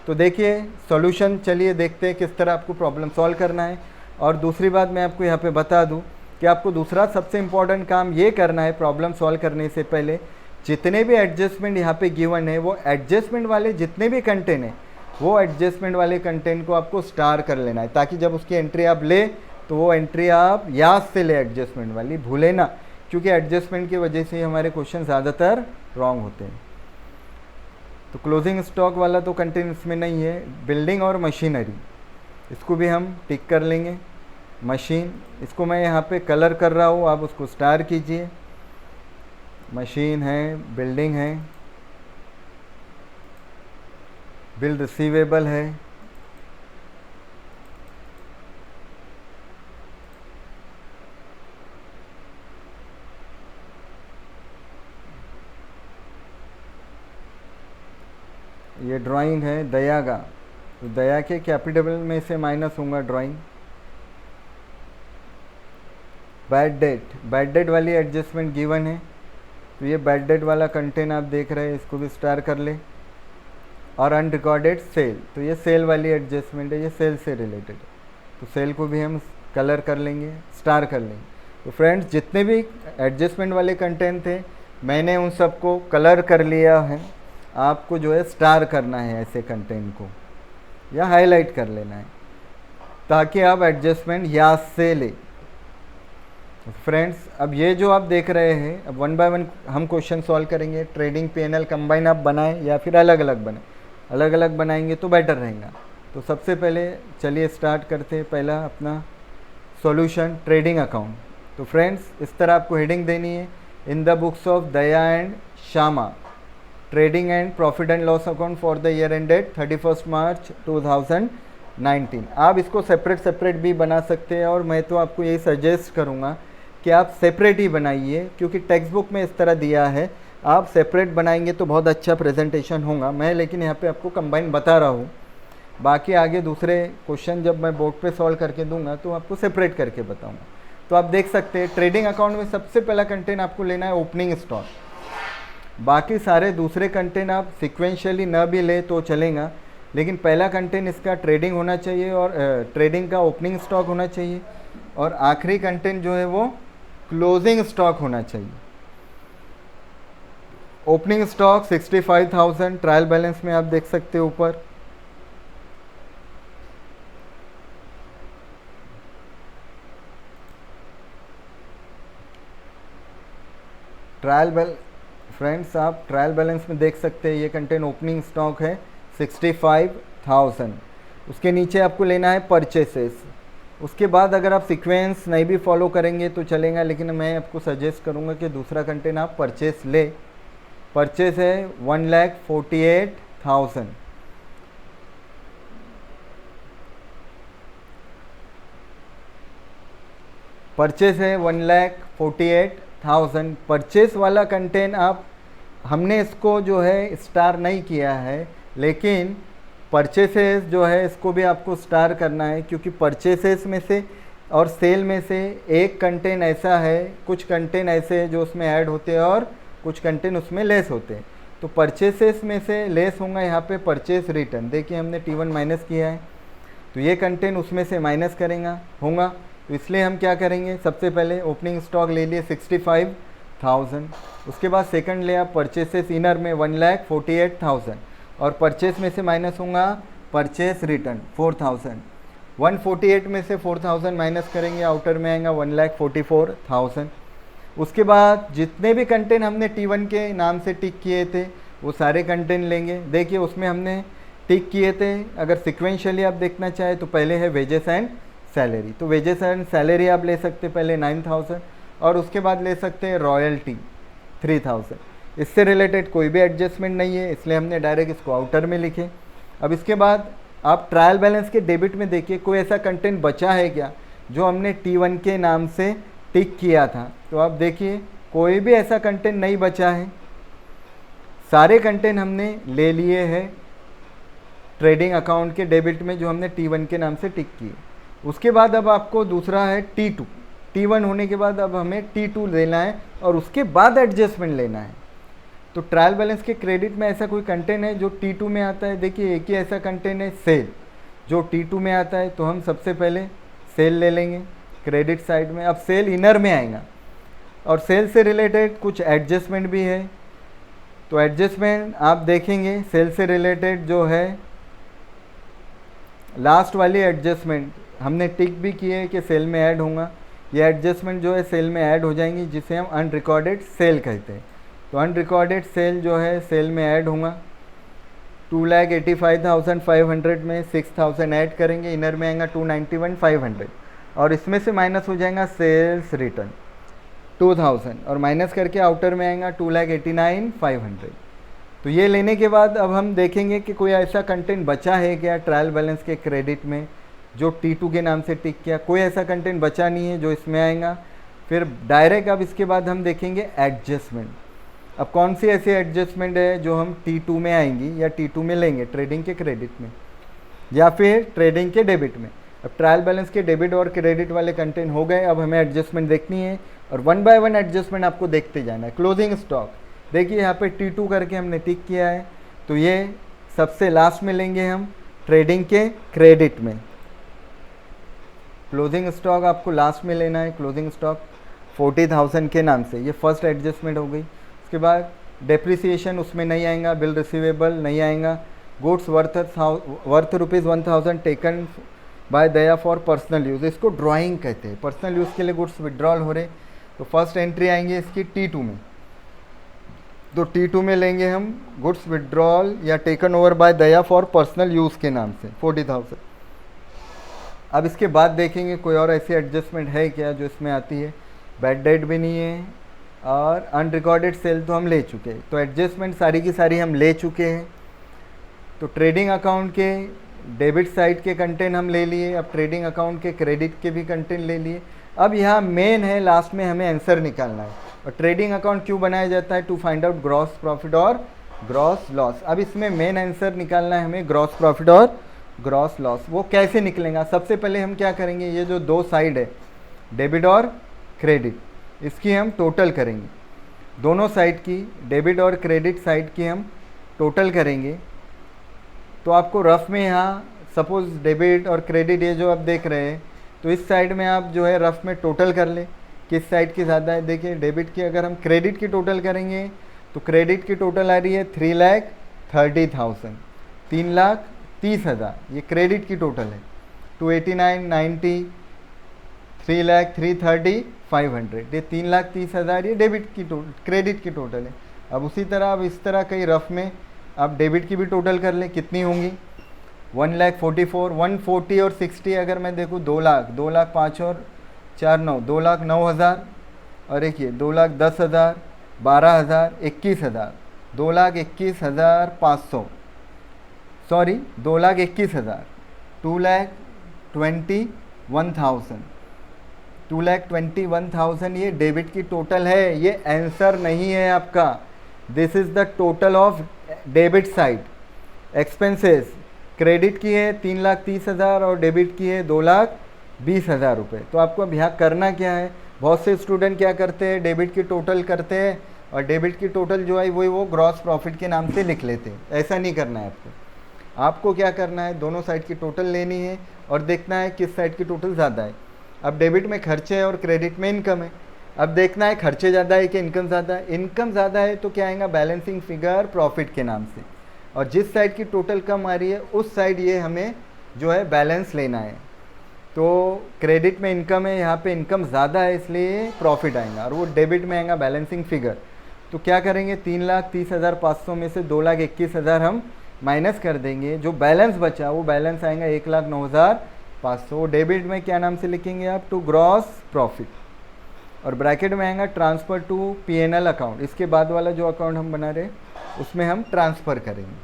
तो देखिए सॉल्यूशन, चलिए देखते हैं किस तरह आपको प्रॉब्लम सॉल्व करना है। और दूसरी बात मैं आपको यहाँ पे बता दूँ कि आपको दूसरा सबसे इम्पॉर्टेंट काम ये करना है प्रॉब्लम सॉल्व करने से पहले, जितने भी एडजस्टमेंट यहाँ पे गिवन है वो एडजस्टमेंट वाले जितने भी कंटेंट हैं वो एडजस्टमेंट वाले कंटेंट को आपको स्टार कर लेना है, ताकि जब उसकी एंट्री आप ले तो वो एंट्री आप याद से ले, एडजस्टमेंट वाली भूले ना। क्योंकि एडजस्टमेंट की वजह से हमारे क्वेश्चन ज़्यादातर रॉन्ग होते हैं। तो क्लोजिंग स्टॉक वाला तो कंटेंट इसमें नहीं है। बिल्डिंग और मशीनरी, इसको भी हम टिक कर लेंगे। मशीन, इसको मैं यहाँ पे कलर कर रहा हूँ, आप उसको स्टार कीजिए। मशीन है, बिल्डिंग है, बिल रिसीवेबल है, ये ड्राइंग है दया का, तो दया के कैपिटल में से माइनस होगा drawing. Bad debt, bad debt वाली एडजस्टमेंट गिवन है, तो ये बैड डेट वाला कंटेंट आप देख रहे हैं, इसको भी स्टार कर ले। और अनरिकॉर्डेड सेल, तो ये सेल वाली एडजस्टमेंट है, ये सेल से रिलेटेड है, तो सेल को भी हम कलर कर लेंगे, स्टार कर लेंगे। तो फ्रेंड्स, जितने भी एडजस्टमेंट वाले कंटेंट थे मैंने उन सबको कलर कर लिया है। आपको जो है स्टार करना है ऐसे कंटेंट को, या हाईलाइट कर लेना है, ताकि आप एडजस्टमेंट याद से ले। फ्रेंड्स, अब ये जो आप देख रहे हैं, अब वन बाय वन हम क्वेश्चन सॉल्व करेंगे। ट्रेडिंग पीएनएल कंबाइन आप बनाएं या फिर अलग अलग बनाएं, अलग अलग बनाएंगे तो बेटर रहेगा। तो सबसे पहले चलिए स्टार्ट करते हैं पहला अपना सॉल्यूशन, ट्रेडिंग अकाउंट। तो फ्रेंड्स, इस तरह आपको हेडिंग देनी है, in the books of Daya and Shyama, trading and profit and loss account for the year ended 31 March 2019। आप इसको सेपरेट भी बना सकते हैं, और मैं तो आपको यही सजेस्ट करूँगा कि आप सेपरेट ही बनाइए, क्योंकि टेक्स्ट बुक में इस तरह दिया है। आप सेपरेट बनाएंगे तो बहुत अच्छा प्रेजेंटेशन होगा। मैं लेकिन यहाँ पे आपको कंबाइन बता रहा हूँ, बाकी आगे दूसरे क्वेश्चन जब मैं बोर्ड पे सॉल्व करके दूंगा तो आपको सेपरेट करके बताऊँगा। तो आप देख सकते हैं ट्रेडिंग अकाउंट में सबसे पहला कंटेंट आपको लेना है ओपनिंग स्टॉक। बाकी सारे दूसरे कंटेंट आप सिक्वेंशियली न भी ले तो चलेगा, लेकिन पहला कंटेंट इसका ट्रेडिंग होना चाहिए, और ट्रेडिंग का ओपनिंग स्टॉक होना चाहिए, और आखिरी कंटेंट जो है वो क्लोजिंग स्टॉक होना चाहिए। ओपनिंग स्टॉक 65,000, ट्रायल बैलेंस में आप देख सकते हो ऊपर। फ्रेंड्स, आप ट्रायल बैलेंस में देख सकते हैं, ये कंटेंट ओपनिंग स्टॉक है 65,000। उसके नीचे आपको लेना है परचेसेस। उसके बाद अगर आप सीक्वेंस नहीं भी फॉलो करेंगे तो चलेगा, लेकिन मैं आपको सजेस्ट करूंगा कि दूसरा कंटेंट आप परचेस ले। परचेस है 1,48,000। परचेस है 1,48,000। परचेस वाला कंटेंट आप, हमने इसको जो है स्टार नहीं किया है, लेकिन परचेसेस जो है इसको भी आपको स्टार करना है, क्योंकि परचेसेस में से और सेल में से एक कंटेंट ऐसा है, कुछ कंटेंट ऐसे हैं जो उसमें ऐड होते हैं और कुछ कंटेंट उसमें लेस होते हैं। तो परचेसेस में से लेस होगा यहाँ पे परचेस रिटर्न। देखिए हमने T1 माइनस किया है, तो ये कंटेंट उसमें से माइनस करेगा होगा। तो इसलिए हम क्या करेंगे, सबसे पहले ओपनिंग स्टॉक ले लिए 65,000। उसके बाद सेकंड ले आप परचेसेस इनर में 1,48,000, और परचेस में से माइनस होगा परचेस रिटर्न 4,000। 148 में से 4,000 माइनस करेंगे, आउटर में आएगा 1,44,000। उसके बाद जितने भी कंटेंट हमने T1 के नाम से टिक किए थे वो सारे कंटेंट लेंगे। देखिए उसमें हमने टिक किए थे, अगर सिक्वेंशियली आप देखना चाहे तो पहले है वेजेस एंड सैलरी। तो वेजेस एंड सैलरी आप ले सकते पहले 9,000, और उसके बाद ले सकते हैं रॉयल्टी 3,000। इससे रिलेटेड कोई भी एडजस्टमेंट नहीं है, इसलिए हमने डायरेक्ट इसको आउटर में लिखे। अब इसके बाद आप ट्रायल बैलेंस के डेबिट में देखिए कोई ऐसा कंटेंट बचा है क्या जो हमने T1 के नाम से टिक किया था। तो आप देखिए कोई भी ऐसा कंटेंट नहीं बचा है, सारे कंटेंट हमने ले लिए हैं ट्रेडिंग अकाउंट के डेबिट में जो हमने T1 के नाम से टिक किए। उसके बाद अब आपको दूसरा है T2। T1 होने के बाद अब हमें T2 लेना है, और उसके बाद एडजस्टमेंट लेना है। तो ट्रायल बैलेंस के क्रेडिट में ऐसा कोई कंटेंट है जो T2 में आता है। देखिए एक ही ऐसा कंटेंट है सेल जो T2 में आता है, तो हम सबसे पहले सेल ले लेंगे क्रेडिट साइड में। अब सेल इनर में आएगा, और सेल से रिलेटेड कुछ एडजस्टमेंट भी है। तो एडजस्टमेंट आप देखेंगे सेल से रिलेटेड जो है लास्ट वाली एडजस्टमेंट हमने टिक भी किए कि सेल में ऐड होगा। ये एडजस्टमेंट जो है सेल में ऐड हो जाएंगी, जिसे हम अनरिकॉर्डेड सेल कहते हैं। तो अनरिकॉर्डेड सेल जो है सेल में ऐड होगा। 2,85,500 में 6,000 ऐड करेंगे, इनर में आएगा 291,500 और इसमें से माइनस हो जाएगा सेल्स रिटर्न 2,000 और माइनस करके आउटर में आएगा 2,89,500। तो ये लेने के बाद अब हम देखेंगे कि कोई ऐसा कंटेंट बचा है क्या ट्रायल बैलेंस के क्रेडिट में जो T2 के नाम से टिक किया। कोई ऐसा कंटेंट बचा नहीं है जो इसमें आएगा। फिर डायरेक्ट अब इसके बाद हम देखेंगे एडजस्टमेंट। अब कौन सी ऐसी एडजस्टमेंट है जो हम T2 में आएंगी या T2 में लेंगे, ट्रेडिंग के क्रेडिट में या फिर ट्रेडिंग के डेबिट में। अब ट्रायल बैलेंस के डेबिट और क्रेडिट वाले कंटेंट हो गए, अब हमें एडजस्टमेंट देखनी है और 1 बाय 1 एडजस्टमेंट आपको देखते जाना है। क्लोजिंग स्टॉक देखिए यहाँ पे T2 करके हमने टिक किया है, तो ये सबसे लास्ट में लेंगे हम ट्रेडिंग के क्रेडिट में। क्लोजिंग स्टॉक आपको लास्ट में लेना है। क्लोजिंग स्टॉक 40,000 के नाम से, ये फर्स्ट एडजस्टमेंट हो गई। उसके बाद डेप्रिसिएशन उसमें नहीं आएगा, बिल रिसीवेबल नहीं आएगा। Goods worth ₹1,000 taken by Daya for personal use, इसको ड्राइंग कहते हैं। पर्सनल यूज़ के लिए गुड्स विड्रॉल हो रहे, तो फर्स्ट एंट्री आएंगे इसकी T2 में। तो T2 में लेंगे हम गुड्स विड्रॉल या taken over by Daya for personal use के नाम से 40,000। अब इसके बाद देखेंगे कोई और ऐसी एडजस्टमेंट है क्या जो इसमें आती है। बैड डेट भी नहीं है और अनरिकॉर्डेड सेल तो हम ले चुके हैं। तो एडजस्टमेंट सारी की सारी हम ले चुके हैं। तो ट्रेडिंग अकाउंट के डेबिट साइड के कंटेंट हम ले लिए, अब ट्रेडिंग अकाउंट के क्रेडिट के भी कंटेंट ले लिए। अब यहाँ मेन है, लास्ट में हमें आंसर निकालना है। और ट्रेडिंग अकाउंट क्यों बनाया जाता है? To find out gross profit और ग्रॉस लॉस। अब इसमें मेन आंसर निकालना है हमें ग्रॉस प्रॉफिट और ग्रॉस लॉस। वो कैसे निकलेगा? सबसे पहले हम क्या करेंगे, ये जो दो साइड है डेबिट और क्रेडिट, इसकी हम टोटल करेंगे। दोनों साइड की, डेबिट और क्रेडिट साइड की हम टोटल करेंगे। तो आपको रफ में यहाँ सपोज़ डेबिट और क्रेडिट ये जो आप देख रहे हैं, तो इस साइड में आप जो है रफ में टोटल कर ले किस साइड की ज़्यादा है। देखिए डेबिट की अगर हम क्रेडिट की टोटल करेंगे तो क्रेडिट की टोटल आ रही है 3,30,000, 3,30,000 ये क्रेडिट की टोटल है। 289, 90, 3,30,500 ये 3,30,000 ये डेबिट की क्रेडिट की टोटल है। अब उसी तरह अब इस तरह कई रफ में आप डेबिट की भी टोटल कर लें, कितनी होंगी 1,44,000, 140 और 60 अगर मैं देखूँ 2 लाख, 2 लाख 5 और 4 9, 2,09,000 और एक ये 2,10,000, 12,000, 21,000, 2,21,500, सॉरी 2,21,000, 2,21,000, 2,21,000 ये डेबिट की टोटल है। ये आंसर नहीं है आपका। This is the total of debit side. Expenses credit की है 3,30,000 और डेबिट की है 2,20,000 रुपये। तो आपको अब यहाँ करना क्या है, बहुत से स्टूडेंट क्या करते हैं डेबिट की टोटल करते हैं और डेबिट की टोटल जो है वही वो ग्रॉस प्रॉफिट के नाम से लिख लेते हैं। ऐसा नहीं करना है आपको। आपको क्या करना है, दोनों साइड की टोटल लेनी है और देखना है किस साइड की टोटल ज़्यादा है। अब डेबिट में खर्चे है और क्रेडिट में इनकम है। अब देखना है खर्चे ज़्यादा है कि इनकम ज़्यादा है। इनकम ज़्यादा है तो क्या आएगा, बैलेंसिंग फिगर प्रॉफिट के नाम से। और जिस साइड की टोटल कम आ रही है उस साइड ये हमें जो है बैलेंस लेना है। तो क्रेडिट में इनकम है, यहाँ पे इनकम ज़्यादा है इसलिए प्रॉफिट आएगा और वो डेबिट में आएगा बैलेंसिंग फिगर। तो क्या करेंगे, 3,30,500 में से 2,21,000 हम माइनस कर देंगे। जो बैलेंस बचा वो बैलेंस आएगा 1,09,500। डेबिट में क्या नाम से लिखेंगे आप, टू ग्रॉस प्रॉफिट और ब्रैकेट में आएगा ट्रांसफ़र टू P&L अकाउंट। इसके बाद वाला जो अकाउंट हम बना रहे उसमें हम ट्रांसफ़र करेंगे।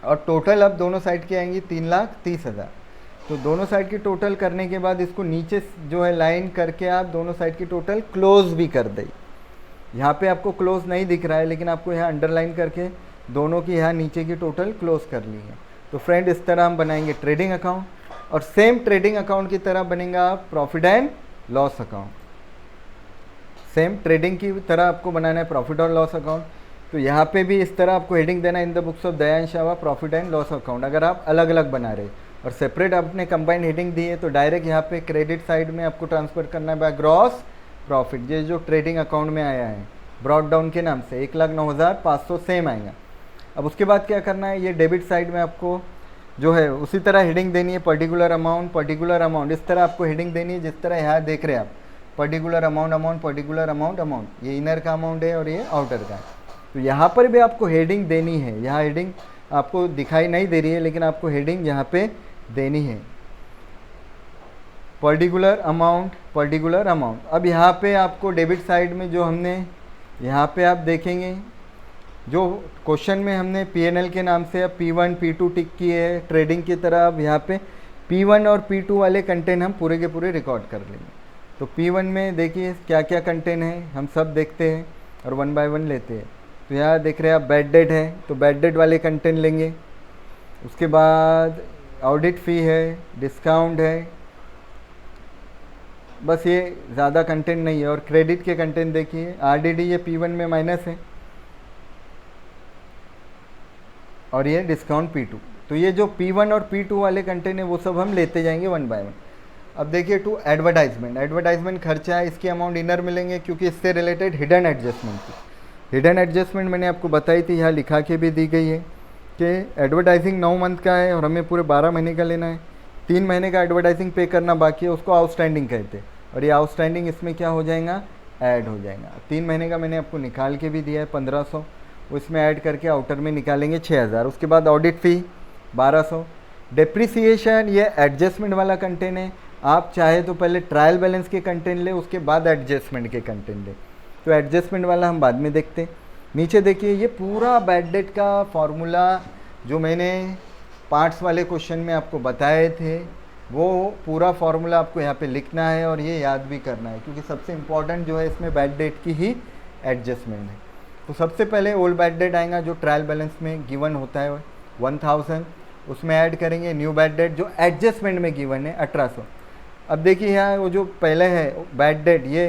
और टोटल अब दोनों साइड की आएंगी 3,30,000। तो दोनों साइड की टोटल करने के बाद इसको नीचे जो है लाइन करके आप दोनों साइड की टोटल क्लोज भी कर दें। यहाँ पे आपको क्लोज नहीं दिख रहा है लेकिन आपको यहाँ अंडरलाइन करके दोनों की यहाँ नीचे की टोटल क्लोज कर ली है। तो फ्रेंड इस तरह हम बनाएंगे ट्रेडिंग अकाउंट और सेम ट्रेडिंग अकाउंट की तरह बनेगा profit and loss account. Same trading की तरह आपको बनाना है प्रॉफिट और लॉस अकाउंट। तो यहाँ पे भी इस तरह आपको हेडिंग देना है, in the books of Daya and Shava profit and loss account. अगर आप अलग अलग बना रहे और सेपरेट आपने कंबाइंड हेडिंग दी है तो डायरेक्ट यहाँ पे क्रेडिट साइड में आपको ट्रांसफ़र करना है बाय ग्रॉस प्रॉफिट। ये जो ट्रेडिंग अकाउंट में आया है ब्रॉड डाउन के नाम से 1,09,500 सेम आएगा। अब उसके बाद क्या करना है, ये डेबिट साइड में आपको जो है उसी तरह हेडिंग देनी है, पर्टिकुलर अमाउंट, इस तरह आपको हेडिंग देनी है जिस तरह यहाँ देख रहे हैं आप, पर्टिकुलर अमाउंट, पर्टिकुलर अमाउंट, ये इनर का अमाउंट है और ये आउटर का है। तो यहाँ पर भी आपको हेडिंग देनी है, यहाँ हेडिंग आपको दिखाई नहीं दे रही है लेकिन आपको हेडिंग यहाँ पे देनी है, पर्टिकुलर अमाउंट। अब यहाँ पे आपको डेबिट साइड में जो हमने यहाँ पे आप देखेंगे जो क्वेश्चन में हमने P&L के नाम से अब P1 P2 टिक किए है ट्रेडिंग की तरह, अब यहाँ पे P1 और P2 वाले कंटेंट हम पूरे के पूरे रिकॉर्ड कर लेंगे। तो P1 में देखिए क्या क्या कंटेंट है हम सब देखते हैं और वन बाय वन लेते हैं। तो यहाँ देख रहे हैं आप बैड डेट है, तो बैड डेट वाले कंटेंट लेंगे। उसके बाद ऑडिट फ़ी है, डिस्काउंट है, बस ये ज़्यादा कंटेंट नहीं है। और क्रेडिट के कंटेंट देखिए, RDD ये P1 में माइनस है और ये डिस्काउंट P2। तो ये जो P1 और P2 वाले कंटेंट है वो सब हम लेते जाएंगे वन बाय वन। अब देखिए टू एडवर्टाइजमेंट खर्चा है, इसकी अमाउंट इनर मिलेंगे क्योंकि इससे रिलेटेड हिडन एडजस्टमेंट थी। हिडन एडजस्टमेंट मैंने आपको बताई थी, यहाँ लिखा के भी दी गई है कि एडवर्टाइजिंग 9 मंथ का है और हमें पूरे 12 महीने का लेना है। 3 महीने का एडवर्टाइजिंग पे करना बाकी है, उसको आउटस्टैंडिंग कहते हैं और ये आउटस्टैंडिंग इसमें क्या हो जाएगा, ऐड हो जाएगा। 3 महीने का मैंने आपको निकाल के भी दिया है 1500, उसमें ऐड करके आउटर में निकालेंगे 6000। उसके बाद ऑडिट फ़ी 1200। डेप्रिसिएशन ये एडजस्टमेंट वाला कंटेंट है, आप चाहे तो पहले ट्रायल बैलेंस के कंटेंट ले उसके बाद एडजस्टमेंट के कंटेंट ले, तो एडजस्टमेंट वाला हम बाद में देखते हैं। नीचे देखिए ये पूरा बैड डेट का फॉर्मूला जो मैंने पार्ट्स वाले क्वेश्चन में आपको बताए थे वो पूरा फार्मूला आपको यहाँ पे लिखना है और ये याद भी करना है क्योंकि सबसे इम्पॉर्टेंट जो है इसमें बैड डेट की ही एडजस्टमेंट है। तो सबसे पहले ओल्ड बैड डेट आएगा जो ट्रायल बैलेंस में गिवन होता है 1000, उसमें ऐड करेंगे न्यू बैड डेट जो एडजस्टमेंट में गिवन है 1800। अब देखिए यहाँ वो जो पहले है बैड डेट ये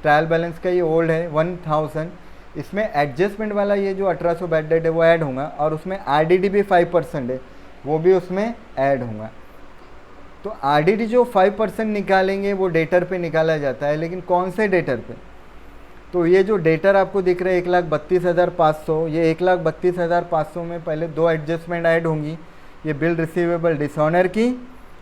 ट्रायल बैलेंस का ये ओल्ड है 1000, इसमें एडजस्टमेंट वाला ये जो 1800 बैड डेट है वो ऐड होगा और उसमें RDD भी 5% है वो भी उसमें ऐड होगा। तो RDD जो 5% निकालेंगे वो डेटर पे निकाला जाता है, लेकिन कौन से डेटर पे, तो ये जो डेटर आपको दिख रहा है 1,32,500, ये 1,32,500 में पहले 2 एडजस्टमेंट ऐड होंगी, ये बिल रिसीवेबल डिसऑनर की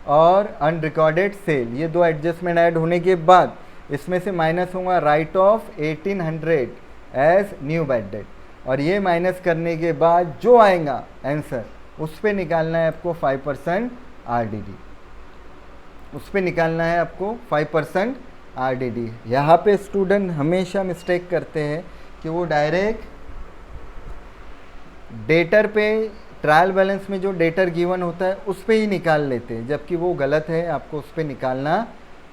और अनरिकॉर्डेड सेल, ये 2 एडजस्टमेंट ऐड होने के बाद इसमें से माइनस होगा write off 1800 as new bad debt और ये माइनस करने के बाद जो आएगा आंसर उस पर निकालना है आपको 5% RDD, उस पर निकालना है आपको 5% RDD। यहाँ पे स्टूडेंट हमेशा मिस्टेक करते हैं कि वो डायरेक्ट डेटर पे ट्रायल बैलेंस में जो डेटर गिवन होता है उस पर ही निकाल लेते हैं, जबकि वो गलत है, आपको उस पर निकालना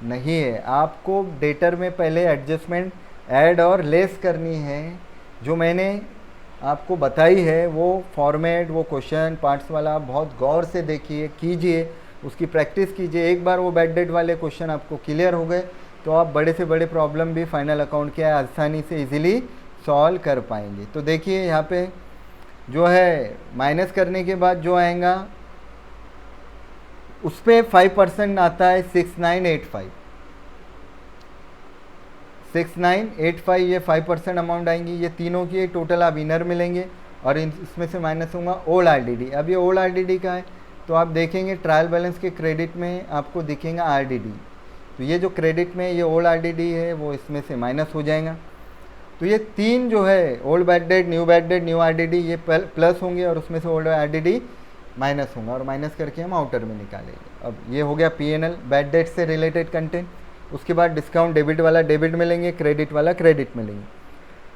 नहीं है। आपको डेटर में पहले एडजस्टमेंट ऐड और लेस करनी है, जो मैंने आपको बताई है वो फॉर्मेट वो क्वेश्चन पार्ट्स वाला आप बहुत गौर से देखिए कीजिए, उसकी प्रैक्टिस कीजिए। एक बार वो बैड डेट वाले क्वेश्चन आपको क्लियर हो गए तो आप बड़े से बड़े प्रॉब्लम भी फाइनल अकाउंट के आसानी से इजीली सॉल्व कर पाएंगे। तो देखिए यहाँ पे जो है माइनस करने के बाद जो आएगा उस पर 5% आता है 6985, 6985 ये 5% अमाउंट आएंगी, ये तीनों की टोटल आप इनर मिलेंगे और इसमें से माइनस होगा ओल्ड RDD। अब ये ओल्ड RDD का है तो आप देखेंगे ट्रायल बैलेंस के क्रेडिट में आपको दिखेगा RDD, तो ये जो क्रेडिट में ये ओल्ड RDD है वो इसमें से माइनस हो जाएगा। तो ये 3 जो है old bad debt, new bad debt, new RDD ये प्लस होंगे और उसमें से ओल्ड RDD माइनस होगा और माइनस करके हम आउटर में निकालेंगे। अब ये हो गया P&L बैड डेट से रिलेटेड कंटेंट। उसके बाद डिस्काउंट डेबिट वाला डेबिट मिलेंगे, क्रेडिट वाला क्रेडिट मिलेंगे।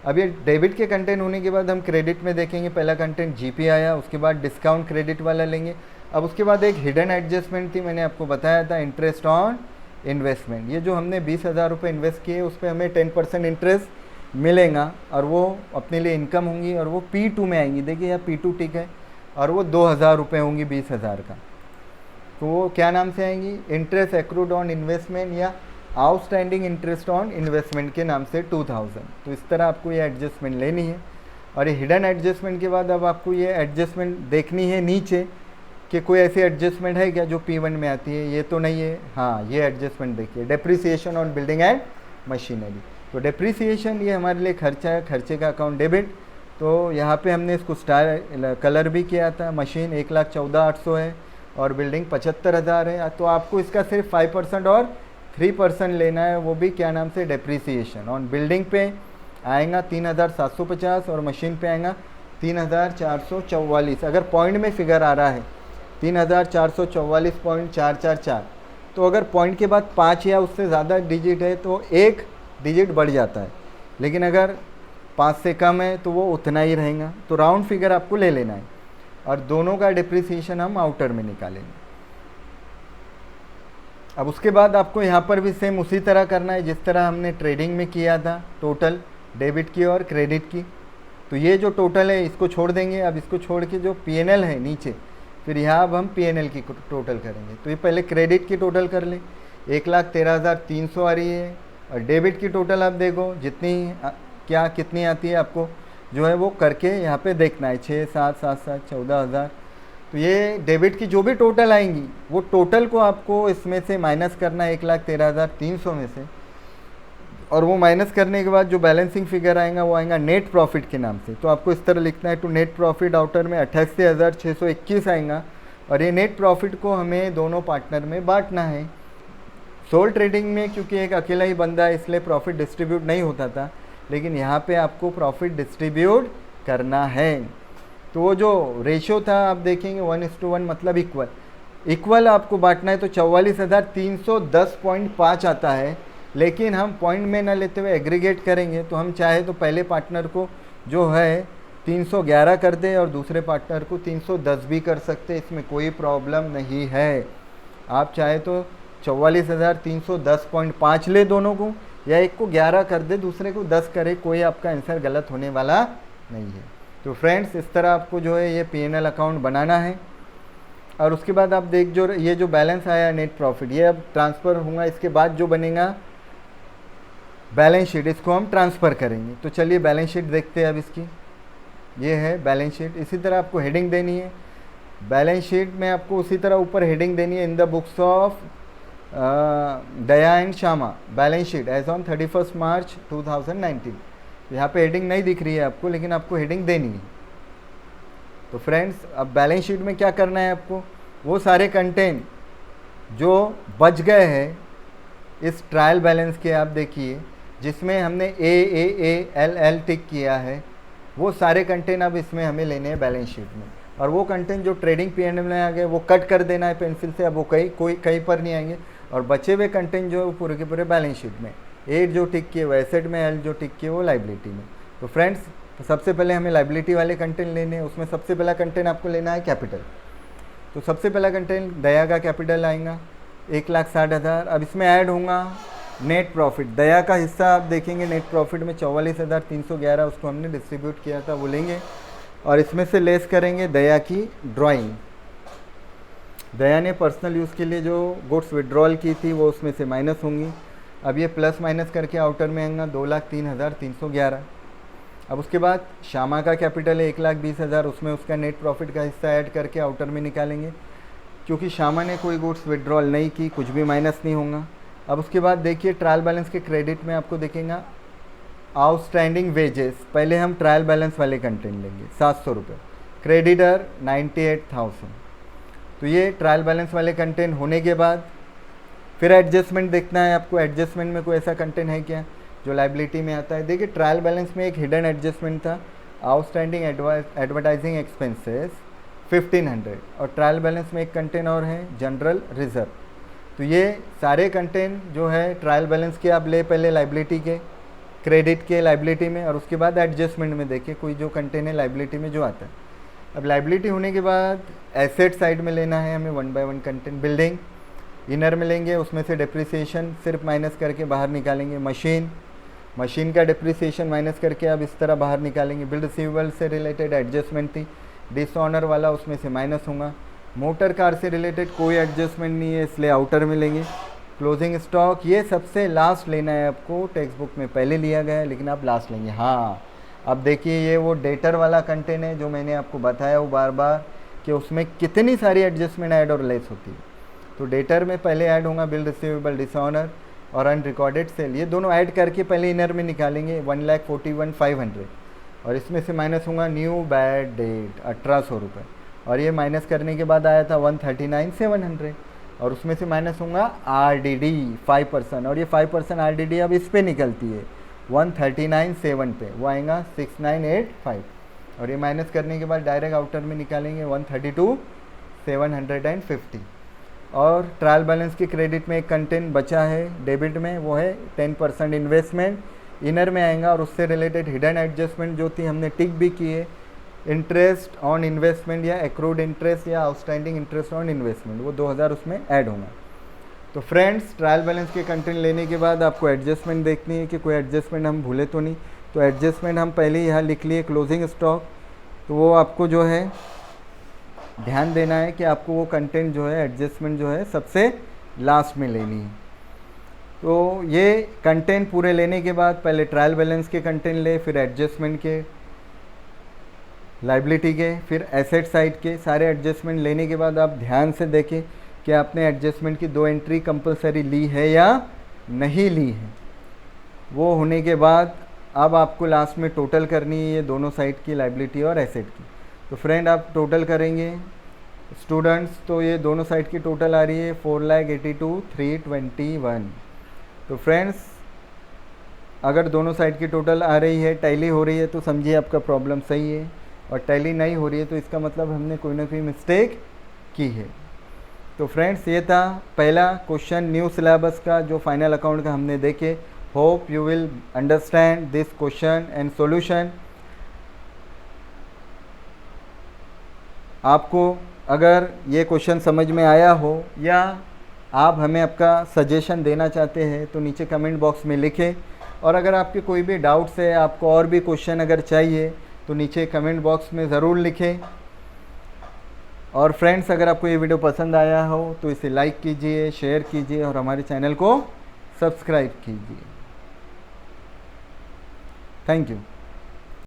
अब ये डेबिट के कंटेंट होने के बाद हम क्रेडिट में देखेंगे, पहला कंटेंट GP आया, उसके बाद डिस्काउंट क्रेडिट वाला लेंगे। अब उसके बाद एक हिडन एडजस्टमेंट थी, मैंने आपको बताया था इंटरेस्ट ऑन इन्वेस्टमेंट, ये जो हमने 20,000 रुपये इन्वेस्ट किए उस पर हमें 10% इंटरेस्ट मिलेगा और वो अपने लिए इनकम होंगी और वो P2 में आएंगी। देखिए यहाँ P2 टिक है और वो 2,000 रुपये होंगी 20,000 का, तो वो क्या नाम से आएंगी, इंटरेस्ट एक्रूड ऑन इन्वेस्टमेंट या आउटस्टैंडिंग इंटरेस्ट ऑन इन्वेस्टमेंट के नाम से 2000। तो इस तरह आपको ये एडजस्टमेंट लेनी है। और ये हिडन एडजस्टमेंट के बाद अब आपको ये एडजस्टमेंट देखनी है नीचे कि कोई ऐसी एडजस्टमेंट है क्या जो P1 में आती है, ये तो नहीं है। हाँ, ये एडजस्टमेंट देखिए, depreciation on building and machinery. तो डेप्रिसिएशन ये हमारे लिए खर्चा है, खर्चे का अकाउंट डेबिट। तो यहाँ पे हमने इसको स्टार कलर भी किया था। मशीन 1,14,800 है, और बिल्डिंग 75,000 है, तो आपको इसका सिर्फ 5% और 3% लेना है, वो भी क्या नाम से डेप्रीसिएशन। और बिल्डिंग पे आएगा 3,750 और मशीन पे आएगा 3,444। अगर पॉइंट में फिगर आ रहा है 3,444.444, तो अगर पॉइंट के बाद 5 या उससे ज़्यादा डिजिट है तो एक डिजिट बढ़ जाता है, लेकिन अगर 5 से कम है तो वो उतना ही रहेगा। तो राउंड फिगर आपको ले लेना है और दोनों का डिप्रिसिएशन हम आउटर में निकालेंगे। अब उसके बाद आपको यहाँ पर भी सेम उसी तरह करना है जिस तरह हमने ट्रेडिंग में किया था, टोटल डेबिट की और क्रेडिट की। तो ये जो टोटल है इसको छोड़ देंगे। अब इसको छोड़ के जो पीएनएल है नीचे, फिर यहाँ अब हम पीएनएल की टोटल करेंगे। तो ये पहले क्रेडिट की टोटल कर ले, 1,13,300 आ रही है। और डेबिट की टोटल आप देखो जितनी क्या कितनी आती है, आपको जो है वो करके यहाँ पे देखना है, 6, 7, 7, 7, 14,000। तो ये डेबिट की जो भी टोटल आएंगी वो टोटल को आपको इसमें से माइनस करना है 1,13,300 में से। और वो माइनस करने के बाद जो बैलेंसिंग फिगर आएगा वो आएगा नेट प्रॉफिट के नाम से। तो आपको इस तरह लिखना है, टू नेट प्रॉफिट आउटर में 88,621 आएगा। और ये नेट प्रॉफिट को हमें दोनों पार्टनर में बांटना है। सोल ट्रेडिंग में क्योंकि एक अकेला ही बंदा है इसलिए प्रॉफिट डिस्ट्रीब्यूट नहीं होता था, लेकिन यहाँ पे आपको प्रॉफिट डिस्ट्रीब्यूट करना है। तो वो जो रेशियो था आप देखेंगे 1:1 मतलब इक्वल आपको बांटना है। तो 44,310.5 आता है, लेकिन हम पॉइंट में ना लेते हुए एग्रीगेट करेंगे। तो हम चाहे तो पहले पार्टनर को जो है 311 कर दे और दूसरे पार्टनर को 310 भी कर सकते, इसमें कोई प्रॉब्लम नहीं है। आप चाहे तो 44,310.5 ले दोनों को, या एक को 11 कर दे दूसरे को 10 करे, कोई आपका आंसर गलत होने वाला नहीं है। तो फ्रेंड्स इस तरह आपको जो है ये पीएनएल अकाउंट बनाना है। और उसके बाद आप देख जो ये जो बैलेंस आया नेट प्रॉफिट, ये अब ट्रांसफ़र होगा। इसके बाद जो बनेगा बैलेंस शीट, इसको हम ट्रांसफ़र करेंगे। तो चलिए बैलेंस शीट देखते हैं अब इसकी। ये है बैलेंस शीट। इसी तरह आपको हेडिंग देनी है बैलेंस शीट में, आपको उसी तरह ऊपर हेडिंग देनी है, in the books of Daya and Shyama balance sheet as on 31 March 2019। यहाँ पे हेडिंग नहीं दिख रही है आपको, लेकिन आपको हेडिंग देनी है। तो फ्रेंड्स अब बैलेंस शीट में क्या करना है आपको, वो सारे कंटेंट जो बच गए हैं इस ट्रायल बैलेंस के, आप देखिए जिसमें हमने AAALL टिक किया है, वो सारे कंटेंट अब इसमें हमें लेने हैं बैलेंस शीट में। और वो कंटेंट जो ट्रेडिंग पीएनएल में आ गए वो कट कर देना है पेंसिल से, अब वो कहीं पर नहीं आएंगे। और बचे हुए कंटेंट जो है वो पूरे के पूरे बैलेंस शीट में, A जो टिक किए वो एसेट में, L जो टिक किए वो लाइबिलिटी में। तो फ्रेंड्स सबसे पहले हमें लाइबिलिटी वाले कंटेंट लेने हैं। उसमें सबसे पहला कंटेंट आपको लेना है कैपिटल। तो सबसे पहला कंटेंट दया का कैपिटल आएगा 1,60,000। अब इसमें ऐड होगा नेट प्रॉफिट। दया का हिस्सा आप देखेंगे नेट प्रॉफिट में 44,311, उसको हमने डिस्ट्रीब्यूट किया था, वो लेंगे। और इसमें से लेस करेंगे दया की ड्राइंग। दया ने पर्सनल यूज़ के लिए जो गुड्स विड्रॉल की थी वो उसमें से माइनस होंगी। अब ये प्लस माइनस करके आउटर में आएगा 2,03,311। अब उसके बाद श्यामा का कैपिटल है 1,20,000, उसमें उसका नेट प्रॉफिट का हिस्सा ऐड करके आउटर में निकालेंगे। क्योंकि श्यामा ने कोई गुड्स विड्रॉल नहीं की, कुछ भी माइनस नहीं होगा। अब उसके बाद देखिए ट्रायल बैलेंस के क्रेडिट में आपको देखेगा आउटस्टैंडिंग वेजेस। पहले हम ट्रायल बैलेंस वाले कंटेंट लेंगे 700 रुपये, क्रेडिटर 98,000। तो ये ट्रायल बैलेंस वाले कंटेंट होने के बाद फिर एडजस्टमेंट देखना है आपको। एडजस्टमेंट में कोई ऐसा कंटेंट है क्या जो लाइबिलिटी में आता है। देखिए ट्रायल बैलेंस में एक हिडन एडजस्टमेंट था, आउटस्टैंडिंग एडवर्टाइजिंग एक्सपेंसेस 1,500। और ट्रायल बैलेंस में एक कंटेंट और है जनरल रिजर्व। तो ये सारे कंटेंट जो है ट्रायल बैलेंस के आप ले पहले लाइबिलिटी के, क्रेडिट के लाइबिलिटी में, और उसके बाद एडजस्टमेंट में देखिए कोई जो कंटेंट है लाइबिलिटी में जो आता है। अब लाइबिलिटी होने के बाद एसेट साइड में लेना है हमें 1 बाय 1 कंटेंट। बिल्डिंग इनर में लेंगे, उसमें से डिप्रिसिएशन सिर्फ माइनस करके बाहर निकालेंगे। मशीन का डिप्रिसिएशन माइनस करके अब इस तरह बाहर निकालेंगे। बिल रिसीवेबल से रिलेटेड एडजस्टमेंट थी, डिसऑनर वाला उसमें से माइनस होगा। मोटर कार से रिलेटेड कोई एडजस्टमेंट नहीं है इसलिए आउटर में लेंगे। क्लोजिंग स्टॉक ये सबसे लास्ट लेना है आपको, टेक्स्ट बुक में पहले लिया गया है लेकिन आप लास्ट लेंगे। हाँ अब देखिए ये वो डेटर वाला कंटेंट है जो मैंने आपको बताया वो बार बार कि उसमें कितनी सारी एडजस्टमेंट ऐड और लेस होती है। तो डेटर में पहले ऐड होगा बिल रिसीवेबल, डिसऑनर और अनरिकॉर्डेड सेल, ये दोनों ऐड करके पहले इनर में निकालेंगे 1,41,500। और इसमें से माइनस होगा न्यू बैड डेट 1,800 रुपये। और ये माइनस करने के बाद आया था 139,700, और उसमें से माइनस होगा RDD 5%, और ये 5% RDD अब इस पे निकलती है 139,700 पे, वो आएगा 6,985, और ये माइनस करने के बाद डायरेक्ट आउटर में निकालेंगे 132,750। और ट्रायल बैलेंस की क्रेडिट में एक कंटेंट बचा है डेबिट में, वो है 10% इन्वेस्टमेंट, इनर में आएगा, और उससे रिलेटेड हिडन एडजस्टमेंट जो थी हमने टिक भी किए, इंटरेस्ट ऑन इन्वेस्टमेंट या एक्रूड इंटरेस्ट या आउटस्टैंडिंग इंटरेस्ट ऑन इन्वेस्टमेंट, वो 2000 उसमें ऐड होगा। तो फ्रेंड्स, ट्रायल बैलेंस के कंटेंट लेने के बाद आपको एडजस्टमेंट देखनी है कि कोई एडजस्टमेंट हम भूले तो नहीं। तो एडजस्टमेंट हम पहले ही यहाँ लिख लिए, क्लोजिंग स्टॉक, तो वो आपको जो है ध्यान देना है कि आपको वो कंटेंट जो है एडजस्टमेंट जो है सबसे लास्ट में लेनी है। तो ये कंटेंट पूरे लेने के बाद पहले ट्रायल बैलेंस के कंटेंट ले, फिर एडजस्टमेंट के, लाइबिलिटी के, फिर एसेट साइड के सारे एडजस्टमेंट लेने के बाद आप ध्यान से देखें कि आपने एडजस्टमेंट की 2 एंट्री कंपलसरी ली है या नहीं ली है। वो होने के बाद अब आपको लास्ट में टोटल करनी है ये दोनों साइड की, लाइबिलिटी और एसेट की। तो फ्रेंड आप टोटल करेंगे स्टूडेंट्स, तो ये दोनों साइड की टोटल आ रही है 4,82,321। तो फ्रेंड्स, अगर दोनों साइड की टोटल आ रही है, टैली हो रही है, तो समझिए आपका प्रॉब्लम सही है, और टैली नहीं हो रही है तो इसका मतलब हमने कोई ना कोई मिस्टेक की है। तो फ्रेंड्स, ये था पहला क्वेश्चन न्यू सिलेबस का जो फाइनल अकाउंट का हमने देखे। Hope you will understand this question and solution. आपको अगर ये क्वेश्चन समझ में आया हो या आप हमें आपका सजेशन देना चाहते हैं तो नीचे कमेंट बॉक्स में लिखें, और अगर आपके कोई भी डाउट्स है, आपको और भी क्वेश्चन अगर चाहिए तो नीचे कमेंट बॉक्स में ज़रूर लिखें। और फ्रेंड्स, अगर आपको ये वीडियो पसंद आया हो तो इसे लाइक कीजिए, शेयर कीजिए और हमारे चैनल को सब्सक्राइब कीजिए। Thank you.